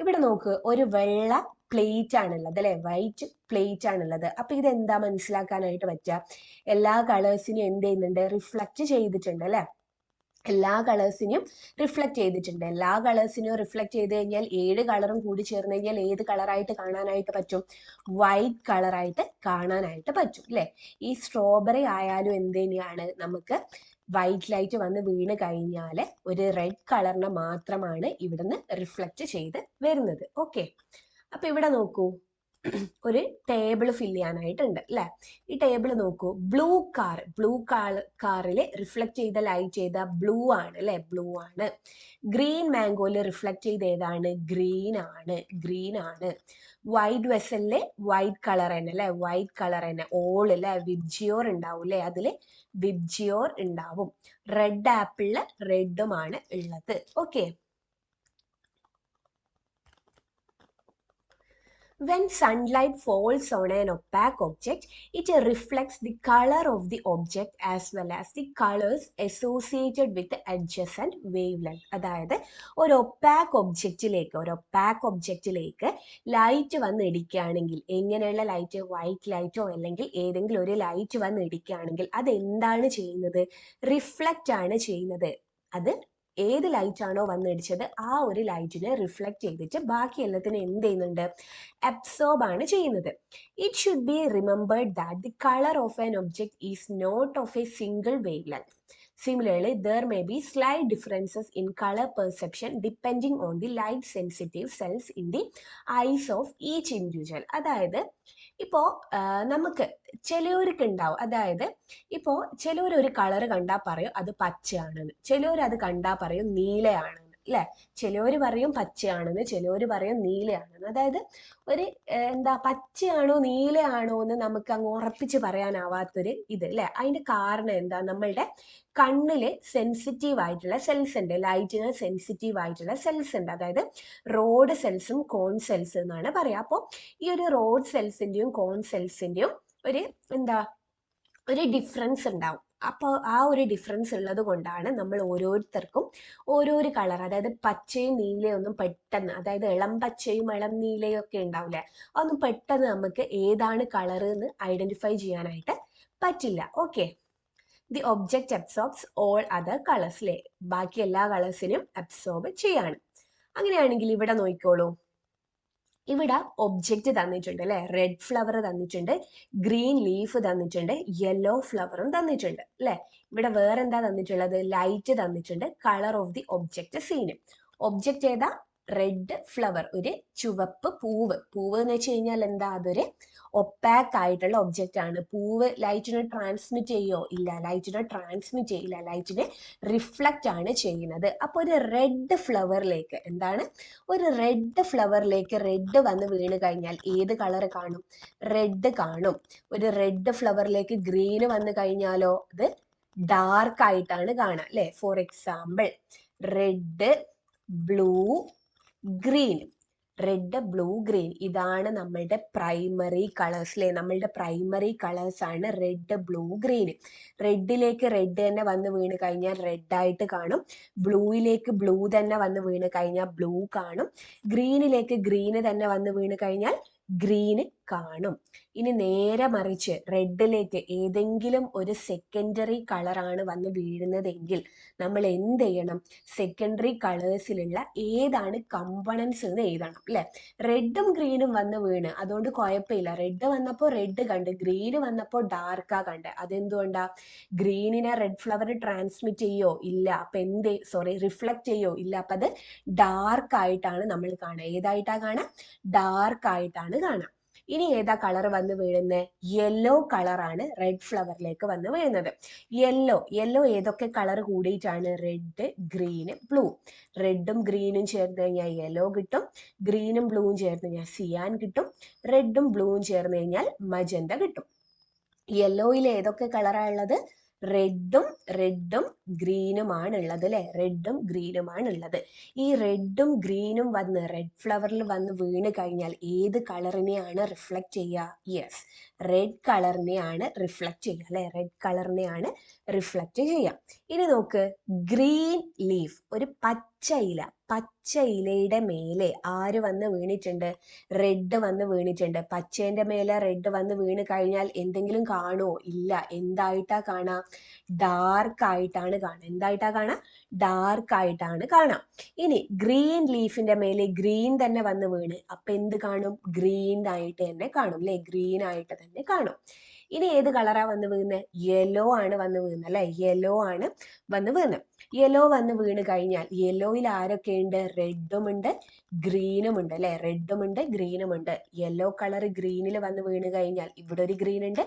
ഇവിടെ നോക്ക്, ഒരു വെള്ള പ്ലേറ്റ് ആണുള്ളത് അല്ലെ, വൈറ്റ് പ്ലേറ്റ് ആണുള്ളത്. അപ്പൊ ഇതെന്താ മനസ്സിലാക്കാനായിട്ട് പറ്റുക, എല്ലാ കളേഴ്സിനെയും എന്ത് ചെയ്യുന്നുണ്ട്, റിഫ്ലക്റ്റ് ചെയ്തിട്ടുണ്ട് അല്ലെ, എല്ലാ കളേഴ്സിനെയും റിഫ്ലക്റ്റ് ചെയ്തിട്ടുണ്ട്. എല്ലാ കളേഴ്സിനെയും റിഫ്ലക്റ്റ് ചെയ്ത് കഴിഞ്ഞാൽ 7 കളറും കൂടി ചേർന്ന് കഴിഞ്ഞാൽ ഏത് കളറായിട്ട് കാണാനായിട്ട് പറ്റും, വൈറ്റ് കളറായിട്ട് കാണാനായിട്ട് പറ്റും അല്ലെ. ഈ സ്ട്രോബെറി ആയാലും എന്ത് തന്നെയാണ്, നമുക്ക് വൈറ്റ് ലൈറ്റ് വന്ന് വീണ് കഴിഞ്ഞാൽ ഒരു റെഡ് കളറിനെ മാത്രമാണ് ഇവിടുന്ന് റിഫ്ലക്റ്റ് ചെയ്ത് വരുന്നത്. ഓക്കെ, അപ്പൊ ഇവിടെ നോക്കൂ, ഒരു ടേബിൾ ഫിൽ ചെയ്യാനായിട്ടുണ്ട് അല്ലെ. ഈ ടേബിൾ നോക്കൂ, ബ്ലൂ കാറിൽ റിഫ്ലക്ട് ചെയ്ത ലൈറ്റ് ഏതാ, ബ്ലൂ ആണ് അല്ലെ, ബ്ലൂ ആണ്. ഗ്രീൻ മാംഗോയിൽ റിഫ്ലക്ട് ചെയ്ത ഏതാണ്, ഗ്രീൻ ആണ്. വൈറ്റ് വെസലില് വൈറ്റ് കളർ തന്നെ അല്ലെ, വൈറ്റ് കളർ തന്നെ. ഓൾ അല്ലെ, വിബ്ജിയോർ ഉണ്ടാവും അല്ലെ, അതില് വിബ്ജിയോർ ഉണ്ടാവും. റെഡ് ആപ്പിളില് റെഡുമാണ് ഉള്ളത്. Okay, when sunlight falls on an opaque object, it reflects the color of the object as well as the colors associated with the adjacent wavelength. അതായത് ഒരു opaque ഒബ്ജക്റ്റിലേക്ക് light വന്ന് ഇടിക്കുകയാണെങ്കിൽ, എങ്ങനെയുള്ള ലൈറ്റ്, വൈറ്റ് ലൈറ്റോ അല്ലെങ്കിൽ ഏതെങ്കിലും ഒരു light വന്ന് ഇടിക്കുകയാണെങ്കിൽ അത് എന്താണ് ചെയ്യുന്നത്, റിഫ്ലക്റ്റ് ആണ് ചെയ്യുന്നത്. അത് ഏത് ലൈറ്റ് ആണോ വന്നിടിച്ചത് ആ ഒരു ലൈറ്റിനെ റിഫ്ലക്റ്റ് ചെയ്തിട്ട് ബാക്കി എല്ലാത്തിനും എന്ത് ചെയ്യുന്നുണ്ട്, അബ്സോർബ് ആണ് ചെയ്യുന്നത്. It should be remembered that the colour of an object is not of a single wavelength. Similarly, there may be slight differences in color perception depending on the light sensitive cells in the eyes of each individual. അതായത് ഇപ്പോ നമുക്ക് ചിലവർക്ക് ഉണ്ടാവും, അതായത് ഇപ്പോ ചിലവർ ഒരു colour കണ്ടാൽ പറയും അത് പച്ചയാണെന്ന്, ചിലവർ അത് കണ്ടാൽ പറയും നീലയാണെന്ന് അല്ലെ. ചിലവർ പറയും പച്ചയാണെന്ന്, ചിലവർ പറയും നീലയാണെന്ന്. അതായത് ഒരു എന്താ, പച്ചയാണോ നീലയാണോ എന്ന് നമുക്ക് അങ്ങ് ഉറപ്പിച്ച് പറയാനാവാത്തൊരു ഇത് അല്ലെ. അതിന്റെ കാരണം എന്താ, നമ്മളുടെ കണ്ണില് സെൻസിറ്റീവ് ആയിട്ടുള്ള സെൽസ് ഉണ്ട്, ലൈറ്റിന് സെൻസിറ്റീവ് ആയിട്ടുള്ള സെൽസ് ഉണ്ട്. അതായത് റോഡ് സെൽസും കോൺ സെൽസ് എന്നാണ് പറയാ. അപ്പോൾ ഈ ഒരു റോഡ് സെൽസിന്റെയും കോൺ സെൽസിന്റെയും ഒരു ഡിഫറൻസ് ഉണ്ടാവും. അപ്പോൾ ആ ഒരു ഡിഫറൻസ് ഉള്ളത് കൊണ്ടാണ് നമ്മൾ ഓരോരുത്തർക്കും ഓരോരു കളർ, അതായത് പച്ചയും നീലയും ഒന്നും പെട്ടെന്ന്, അതായത് ഇളം പച്ചയും ഇളം നീലയും ഒക്കെ ഉണ്ടാവില്ലേ, അതൊന്നും പെട്ടെന്ന് നമുക്ക് ഏതാണ് കളർ എന്ന് ഐഡന്റിഫൈ ചെയ്യാനായിട്ട് പറ്റില്ല. Okay, the object absorbs all other colours അല്ലേ, ബാക്കി എല്ലാ കളേഴ്സിനും അബ്സോർബ് ചെയ്യാണ്. അങ്ങനെയാണെങ്കിൽ ഇവിടെ നോക്കിക്കോളൂ, ഇവിടെ ഒബ്ജക്റ്റ് തന്നിട്ടുണ്ട് അല്ലെ, റെഡ് ഫ്ലവർ തന്നിട്ടുണ്ട്, ഗ്രീൻ ലീഫ് തന്നിട്ടുണ്ട്, യെല്ലോ ഫ്ലവറും തന്നിട്ടുണ്ട് അല്ലെ. ഇവിടെ വേറെ എന്താ തന്നിട്ടുള്ളത്, ലൈറ്റ് തന്നിട്ടുണ്ട്, colour of the object scene. Object ഏതാ, റെഡ് ഫ്ലവർ, ഒരു ചുവപ്പ് പൂവ് എന്ന് വെച്ച് കഴിഞ്ഞാൽ എന്താ, അതൊരു ഒപ്പാക്ക് ആയിട്ടുള്ള ഒബ്ജക്റ്റ് ആണ്. പൂവ് ലൈറ്റിനെ ട്രാൻസ്മിറ്റ് ചെയ്യോ, ഇല്ല, ലൈറ്റിനെ ട്രാൻസ്മിറ്റ് ചെയ്യില്ല, ലൈറ്റിനെ റിഫ്ലക്റ്റ് ആണ് ചെയ്യുന്നത്. അപ്പൊ ഒരു റെഡ് ഫ്ലവറിലേക്ക് എന്താണ്, ഒരു റെഡ് ഫ്ലവറിലേക്ക് റെഡ് വന്ന് വീണ് കഴിഞ്ഞാൽ ഏത് കളർ കാണും, റെഡ് കാണും. ഒരു റെഡ് ഫ്ലവറിലേക്ക് ഗ്രീന് വന്ന് കഴിഞ്ഞാലോ അത് ഡാർക്ക് ആയിട്ടാണ് കാണുക അല്ലെ. For example red, blue, green. Red, blue, green. ഇതാണ് നമ്മളുടെ പ്രൈമറി കളേഴ്സ് അല്ലേ? നമ്മളുടെ പ്രൈമറി കളേഴ്സ് ആണ് റെഡ്, ബ്ലൂ, ഗ്രീൻ. റെഡിലേക്ക് റെഡ് തന്നെ വന്ന് വീണ് കഴിഞ്ഞാൽ റെഡ് ആയിട്ട് കാണും. ബ്ലൂയിലേക്ക് ബ്ലൂ തന്നെ വന്ന് വീണ് കഴിഞ്ഞാൽ ബ്ലൂ കാണും. ഗ്രീനിലേക്ക് ഗ്രീന് തന്നെ വന്ന് വീണ് കഴിഞ്ഞാൽ ഗ്രീന് കാണും. ഇനി നേരെ മറിച്ച് റെഡിലേക്ക് ഏതെങ്കിലും ഒരു സെക്കൻഡറി കളറാണ് വന്ന് വീഴുന്നതെങ്കിൽ നമ്മൾ എന്ത് ചെയ്യണം? സെക്കൻഡറി കളേഴ്സിലുള്ള ഏതാണ് കമ്പണൻസ് എന്ന് എഴുതണം അല്ലെ? റെഡും ഗ്രീനും വന്ന് വീണ്, അതുകൊണ്ട് കുഴപ്പമില്ല. റെഡ് വന്നപ്പോൾ റെഡ് കണ്ട്, ഗ്രീന് വന്നപ്പോൾ ഡാർക്കാ കണ്ട്. അതെന്തുകൊണ്ടാ? ഗ്രീനിനെ റെഡ് ഫ്ലവർ ട്രാൻസ്മിറ്റ് ചെയ്യോ? ഇല്ല. അപ്പൊ റിഫ്ലക്ട് ചെയ്യോ? ഇല്ല. അപ്പൊ അത് ഡാർക്ക് ആയിട്ടാണ് നമ്മൾ കാണുക. ഏതായിട്ടാ കാണാം? ഡാർക്ക് ആയിട്ടാണ് കാണാം. ഇനി ഏതാ കളർ വന്ന് വീഴുന്നത്? യെല്ലോ കളറാണ് റെഡ് ഫ്ലവറിലേക്ക് വന്ന് വീഴുന്നത്. യെല്ലോ ഏതൊക്കെ കളർ കൂടിയിട്ടാണ്? Red, green, blue. റെഡും ഗ്രീനും ചേർന്ന് കഴിഞ്ഞാൽ യെല്ലോ കിട്ടും. ഗ്രീനും ബ്ലൂവും ചേർന്ന് കഴിഞ്ഞാൽ സിയാൻ കിട്ടും. റെഡും ബ്ലൂവും ചേർന്ന് കഴിഞ്ഞാൽ മജന്ത കിട്ടും. യെല്ലോയിൽ ഏതൊക്കെ കളറാണ് ഉള്ളത്? റെഡും ഗ്രീനുമാണ് ഉള്ളത് അല്ലെ? റെഡും ഗ്രീനുമാണ് ഉള്ളത്. ഈ റെഡും ഗ്രീനും വന്ന് റെഡ് ഫ്ലവറിൽ വന്ന് വീണ് കഴിഞ്ഞാൽ ഏത് കളറിനെയാണ് റിഫ്ലക്ട് ചെയ്യുക? യെസ്, റെഡ് കളറിനെയാണ് റിഫ്ലക്ട് ചെയ്യുക അല്ലെ? റെഡ് കളറിനെയാണ് റിഫ്ലക്ട് ചെയ്യുക. ഇനി നോക്ക്, ഗ്രീൻ ലീഫ്, ഒരു പച്ച ഇലയുടെ മേലെ ആര് വന്ന് വീണിട്ടുണ്ട്? റെഡ് വന്ന് വീണിട്ടുണ്ട്. പച്ചേന്റെ മേലെ റെഡ് വന്ന് വീണ് കഴിഞ്ഞാൽ എന്തെങ്കിലും കാണുമോ? ഇല്ല. എന്തായിട്ടാ കാണാം? ഡാർക്ക് ആയിട്ടാണ് കാണാം. എന്തായിട്ടാ കാണാം? ഡാർക്ക് ആയിട്ടാണ് കാണാം. ഇനി ഗ്രീൻ ലീഫിന്റെ മേലെ ഗ്രീൻ തന്നെ വന്ന് വീണ്, അപ്പൊ എന്ത് കാണും? ഗ്രീൻ ആയിട്ട് തന്നെ കാണും അല്ലെ? ഗ്രീൻ ആയിട്ട് തന്നെ കാണും. ഇനി ഏത് കളറാ വന്ന് വീഴുന്നത്? യെല്ലോ ആണ് വന്ന് വീഴുന്നത് അല്ലെ? യെല്ലോ ആണ് വന്ന് വീഴുന്നത്. യെല്ലോ വന്ന് വീണ് കഴിഞ്ഞാൽ യെല്ലോയിൽ ആരൊക്കെ ഉണ്ട്? റെഡും ഉണ്ട്, ഗ്രീനും ഉണ്ട് അല്ലെ? റെഡും ഉണ്ട്, ഗ്രീനും ഉണ്ട്. യെല്ലോ കളർ ഗ്രീനിൽ വന്ന് വീണ് കഴിഞ്ഞാൽ ഇവിടെ ഒരു ഗ്രീൻ ഉണ്ട്,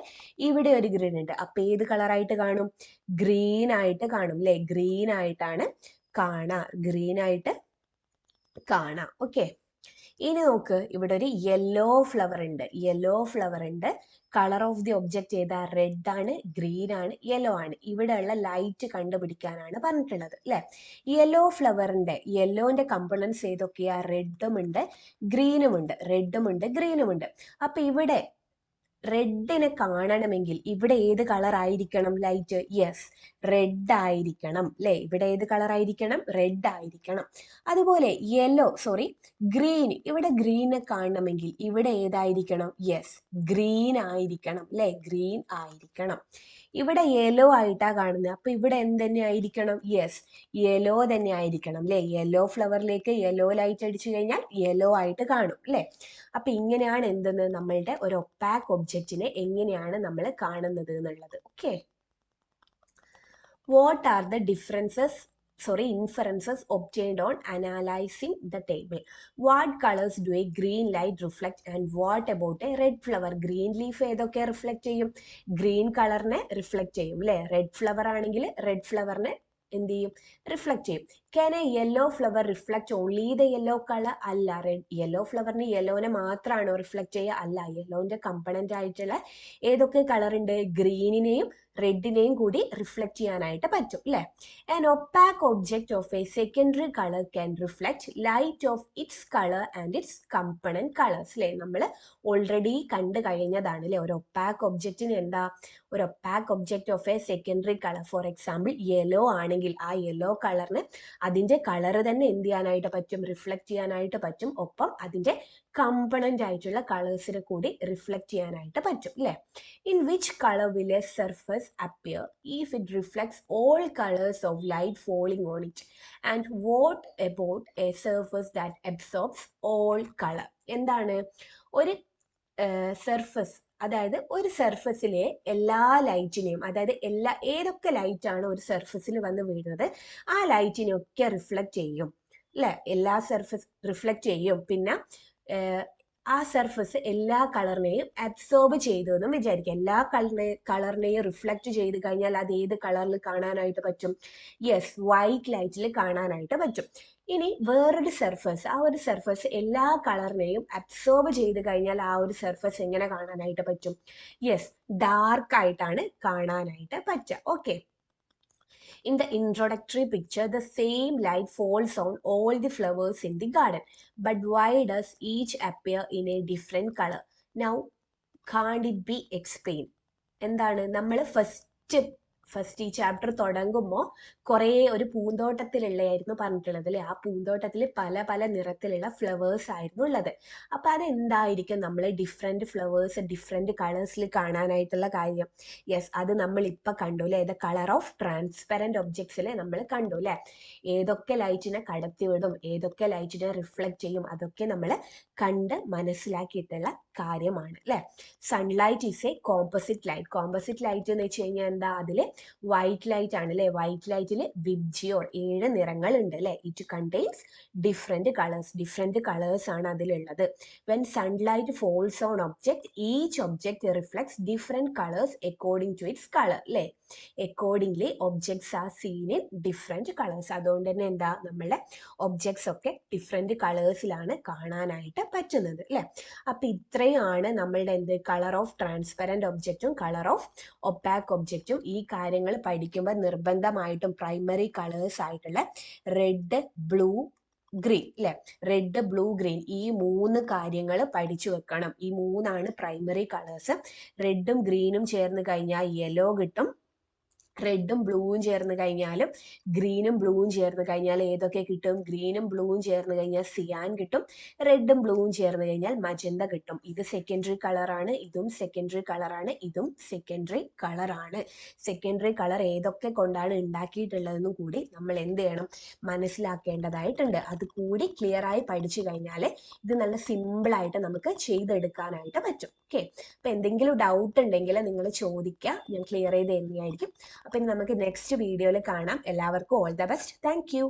ഇവിടെ ഒരു ഗ്രീൻ ഉണ്ട്. അപ്പൊ ഏത് കളറായിട്ട് കാണും? ഗ്രീൻ ആയിട്ട് കാണും അല്ലെ? ഗ്രീൻ ആയിട്ടാണ് ഗ്രീൻ ആയിട്ട് കാണാം. ഓക്കെ. ഇനി നോക്ക്, ഇവിടെ ഒരു യെല്ലോ ഫ്ലവർ ഉണ്ട്. കളർ ഓഫ് ദി ഒബ്ജക്റ്റ് ഏതാ? റെഡ് ആണ്, ഗ്രീൻ ആണ്, യെല്ലോ ആണ്. ഇവിടെ ഉള്ള ലൈറ്റ് കണ്ടുപിടിക്കാനാണ് പറഞ്ഞിട്ടുള്ളത് അല്ലെ? യെല്ലോന്റെ കമ്പോണൻസ് ഏതൊക്കെയാ? റെഡും ഉണ്ട്, ഗ്രീനും ഉണ്ട്. അപ്പൊ ഇവിടെ റെഡിനെ കാണണമെങ്കിൽ ഇവിടെ ഏത് കളർ ആയിരിക്കണം ലൈറ്റ്? യെസ്, റെഡ് ആയിരിക്കണം അല്ലെ? ഇവിടെ ഏത് കളർ ആയിരിക്കണം? റെഡ് ആയിരിക്കണം. അതുപോലെ ഇവിടെ ഗ്രീനെ കാണണമെങ്കിൽ ഇവിടെ ഏതായിരിക്കണം? യെസ്, ഗ്രീൻ ആയിരിക്കണം അല്ലെ? ഗ്രീൻ ആയിരിക്കണം. ഇവിടെ യെല്ലോ ആയിട്ടാ കാണുന്നത്, അപ്പൊ ഇവിടെ എന്തെന്നെ ആയിരിക്കണം? യെസ്, യെല്ലോ തന്നെ ആയിരിക്കണം അല്ലെ? യെല്ലോ ഫ്ലവറിലേക്ക് യെല്ലോ ലൈറ്റ് അടിച്ചു കഴിഞ്ഞാൽ യെല്ലോ ആയിട്ട് കാണും അല്ലെ? അപ്പൊ ഇങ്ങനെയാണ് എന്തെന്ന് നമ്മളുടെ ഒരു ഒപ്പാക് ഒബ്ജക്റ്റിനെ എങ്ങനെയാണ് നമ്മൾ കാണുന്നത് എന്നുള്ളത്. Okay. What are the inferences obtained on analyzing the table? What colors do a green light reflect and what about a red flower? Green leaf ഏതൊക്കെ റിഫ്ലക്ട് ചെയ്യും? ഗ്രീൻ കളറിനെ റിഫ്ലക്ട് ചെയ്യും അല്ലെ? റെഡ് ഫ്ലവർ ആണെങ്കിൽ റെഡ് ഫ്ലവറിനെ എന്ത് ചെയ്യും? Reflect ചെയ്യും. Can a yellow flower reflect only the yellow color? അല്ല. Yellow ഫ്ലവറിന് യെല്ലോനെ മാത്രമാണോ റിഫ്ലക്ട് ചെയ്യുക? അല്ല. യെല്ലോന്റെ കമ്പണന്റ് ആയിട്ടുള്ള ഏതൊക്കെ കളർ ഉണ്ട്? ഗ്രീനിനെയും റെഡിനെയും കൂടി റിഫ്ലക്ട് ചെയ്യാനായിട്ട് പറ്റും അല്ലെ? An opaque object of a secondary color can reflect light of its color and its component colors അല്ലെ? നമ്മൾ ഓൾറെഡി കണ്ടു കഴിഞ്ഞതാണ് അല്ലെ? ഒരു ഒപ്പാക് ഒബ്ജക്റ്റിന് എന്താ? ഒരു opaque object of A secondary colour, for example yellow ആണെങ്കിൽ ആ യെല്ലോ കളറിന് അതിന്റെ കളർ തന്നെ എന്ത് ചെയ്യാനായിട്ട് പറ്റും? റിഫ്ലക്ട് ചെയ്യാനായിട്ട് പറ്റും. ഒപ്പം അതിന്റെ കമ്പണന്റ് ആയിട്ടുള്ള കളേഴ്സിനെ കൂടി റിഫ്ലക്ട് ചെയ്യാനായിട്ട് പറ്റും അല്ലെ? In which color will a surface appear if it reflects all colors of light falling on it? And what about a surface that absorbs all color? എന്താണ് ഒരു സർഫസ്? അതായത് ഒരു സർഫസിലെ എല്ലാ ലൈറ്റിനെയും, അതായത് ഏതൊക്കെ ലൈറ്റ് ആണ് ഒരു സർഫസിൽ വന്ന് വീഴുന്നത് ആ ലൈറ്റിനെയൊക്കെ റിഫ്ലക്ട് ചെയ്യും അല്ലെ? എല്ലാ സർഫസ് റിഫ്ലക്ട് ചെയ്യും. പിന്നെ ആ സർഫസ് എല്ലാ കളറിനെയും അബ്സോർബ് ചെയ്തു എന്നും വിചാരിക്കുക. എല്ലാ കളറിനെയും റിഫ്ലക്ട് ചെയ്ത് കഴിഞ്ഞാൽ അത് ഏത് കളറിൽ കാണാനായിട്ട് പറ്റും? യെസ്, വൈറ്റ് ലൈറ്റിൽ കാണാനായിട്ട് പറ്റും. ഇനി വേറൊരു സർഫസ്, ആ ഒരു സർഫസ് എല്ലാ കളറിനെയും അബ്സോർബ് ചെയ്ത് കഴിഞ്ഞാൽ ആ ഒരു സർഫസ് എങ്ങനെ കാണാനായിട്ട് പറ്റും? യെസ്, ഡാർക്ക് ആയിട്ടാണ് കാണാനായിട്ട് പറ്റുക. Okay. In the introductory picture, the same light falls on all the flowers in the garden. But why does each appear in a different color? Now, can't it be explained? എന്താണ് നമ്മൾ first ഈ chapter തുടങ്ങുമ്പോൾ കുറേ ഒരു പൂന്തോട്ടത്തിലുള്ളതായിരുന്നു പറഞ്ഞിട്ടുള്ളത് അല്ലെ. ആ പൂന്തോട്ടത്തിൽ പല പല നിറത്തിലുള്ള ഫ്ലവേഴ്സ് ആയിരുന്നു ഉള്ളത്. അപ്പൊ അതെന്തായിരിക്കും നമ്മൾ ഡിഫറെന്റ് ഫ്ലവേഴ്സ് ഡിഫറെന്റ് കളേഴ്സിൽ കാണാനായിട്ടുള്ള കാര്യം? യെസ്, അത് നമ്മൾ ഇപ്പൊ കണ്ടു അല്ലെ. ദ കളർ ഓഫ് ട്രാൻസ്പെറന്റ് ഒബ്ജക്ട്സിൽ നമ്മൾ കണ്ടു അല്ലെ. ഏതൊക്കെ ലൈറ്റിനെ കടത്തിവിടും, ഏതൊക്കെ ലൈറ്റിനെ റിഫ്ലക്ട് ചെയ്യും, അതൊക്കെ നമ്മൾ കണ്ട് മനസ്സിലാക്കിയിട്ടുള്ള കാര്യമാണ് അല്ലെ. Sunlight is A composite light. Composite light എന്ന് വെച്ച് കഴിഞ്ഞാൽ എന്താ? അതില് വൈറ്റ് ലൈറ്റ് ആണ് അല്ലെ. വൈറ്റ് ലൈറ്റിൽ വിബ്ജിയോൾ 7 നിറങ്ങൾ ഉണ്ട് അല്ലെ. ഇറ്റ് കണ്ടെയ്ൻസ് ഡിഫറെന്റ് കളേഴ്സ് ആണ് അതിലുള്ളത്. When sunlight falls on object, each object reflects different colours according to its colour അല്ലെ. Accordingly objects are seen in different colours. അതുകൊണ്ട് തന്നെ എന്താ, നമ്മളെ ഒബ്ജക്ട്സ് ഒക്കെ ഡിഫറെന്റ് കളേഴ്സിലാണ് കാണാനായിട്ട് പറ്റുന്നത് അല്ലെ. അപ്പൊ ഇത്രയാണ് നമ്മളുടെ കളർ ഓഫ് ട്രാൻസ്പെറന്റ് ഒബ്ജക്റ്റും കളർ ഓഫ് ഒപ്പാക് ഒബ്ജക്റ്റും. ഈ കാര്യങ്ങൾ പഠിക്കുമ്പോൾ നിർബന്ധമായിട്ടും പ്രൈമറി കളേഴ്സ് ആയിട്ടുള്ള റെഡ്, ബ്ലൂ, ഗ്രീൻ അല്ലെ. റെഡ്, ബ്ലൂ, ഗ്രീൻ ഈ 3 കാര്യങ്ങൾ പഠിച്ചു വെക്കണം. ഈ 3 പ്രൈമറി കളേഴ്സ്. റെഡും ഗ്രീനും ചേർന്ന് കഴിഞ്ഞാൽ യെല്ലോ കിട്ടും. റെഡും ബ്ലൂവും ചേർന്ന് കഴിഞ്ഞാലും ഗ്രീനും ബ്ലൂവും ചേർന്ന് കഴിഞ്ഞാൽ ഏതൊക്കെ കിട്ടും? ഗ്രീനും ബ്ലൂവും ചേർന്ന് കഴിഞ്ഞാൽ സിയാൻ കിട്ടും. റെഡും ബ്ലൂവും ചേർന്ന് കഴിഞ്ഞാൽ മജന്ത കിട്ടും. ഇത് സെക്കൻഡറി കളറാണ്, ഇതും സെക്കൻഡറി കളറാണ്, ഇതും സെക്കൻഡറി കളറാണ്. സെക്കൻഡറി കളർ ഏതൊക്കെ കൊണ്ടാണ് ഉണ്ടാക്കിയിട്ടുള്ളതെന്നും കൂടി നമ്മൾ എന്ത് ചെയ്യണം? മനസ്സിലാക്കേണ്ടതായിട്ടുണ്ട്. അത് കൂടി ക്ലിയർ ആയി പഠിച്ചു കഴിഞ്ഞാൽ ഇത് നല്ല സിമ്പിൾ ആയിട്ട് നമുക്ക് ചെയ്തെടുക്കാനായിട്ട് പറ്റും. ഓക്കെ, അപ്പൊ എന്തെങ്കിലും ഡൗട്ട് ഉണ്ടെങ്കിൽ നിങ്ങൾ ചോദിക്കുക, ഞാൻ ക്ലിയർ ചെയ്ത് തന്നെയായിരിക്കും. അപ്പം നമുക്ക് നെക്സ്റ്റ് വീഡിയോയിൽ കാണാം. എല്ലാവർക്കും all the best. Thank you.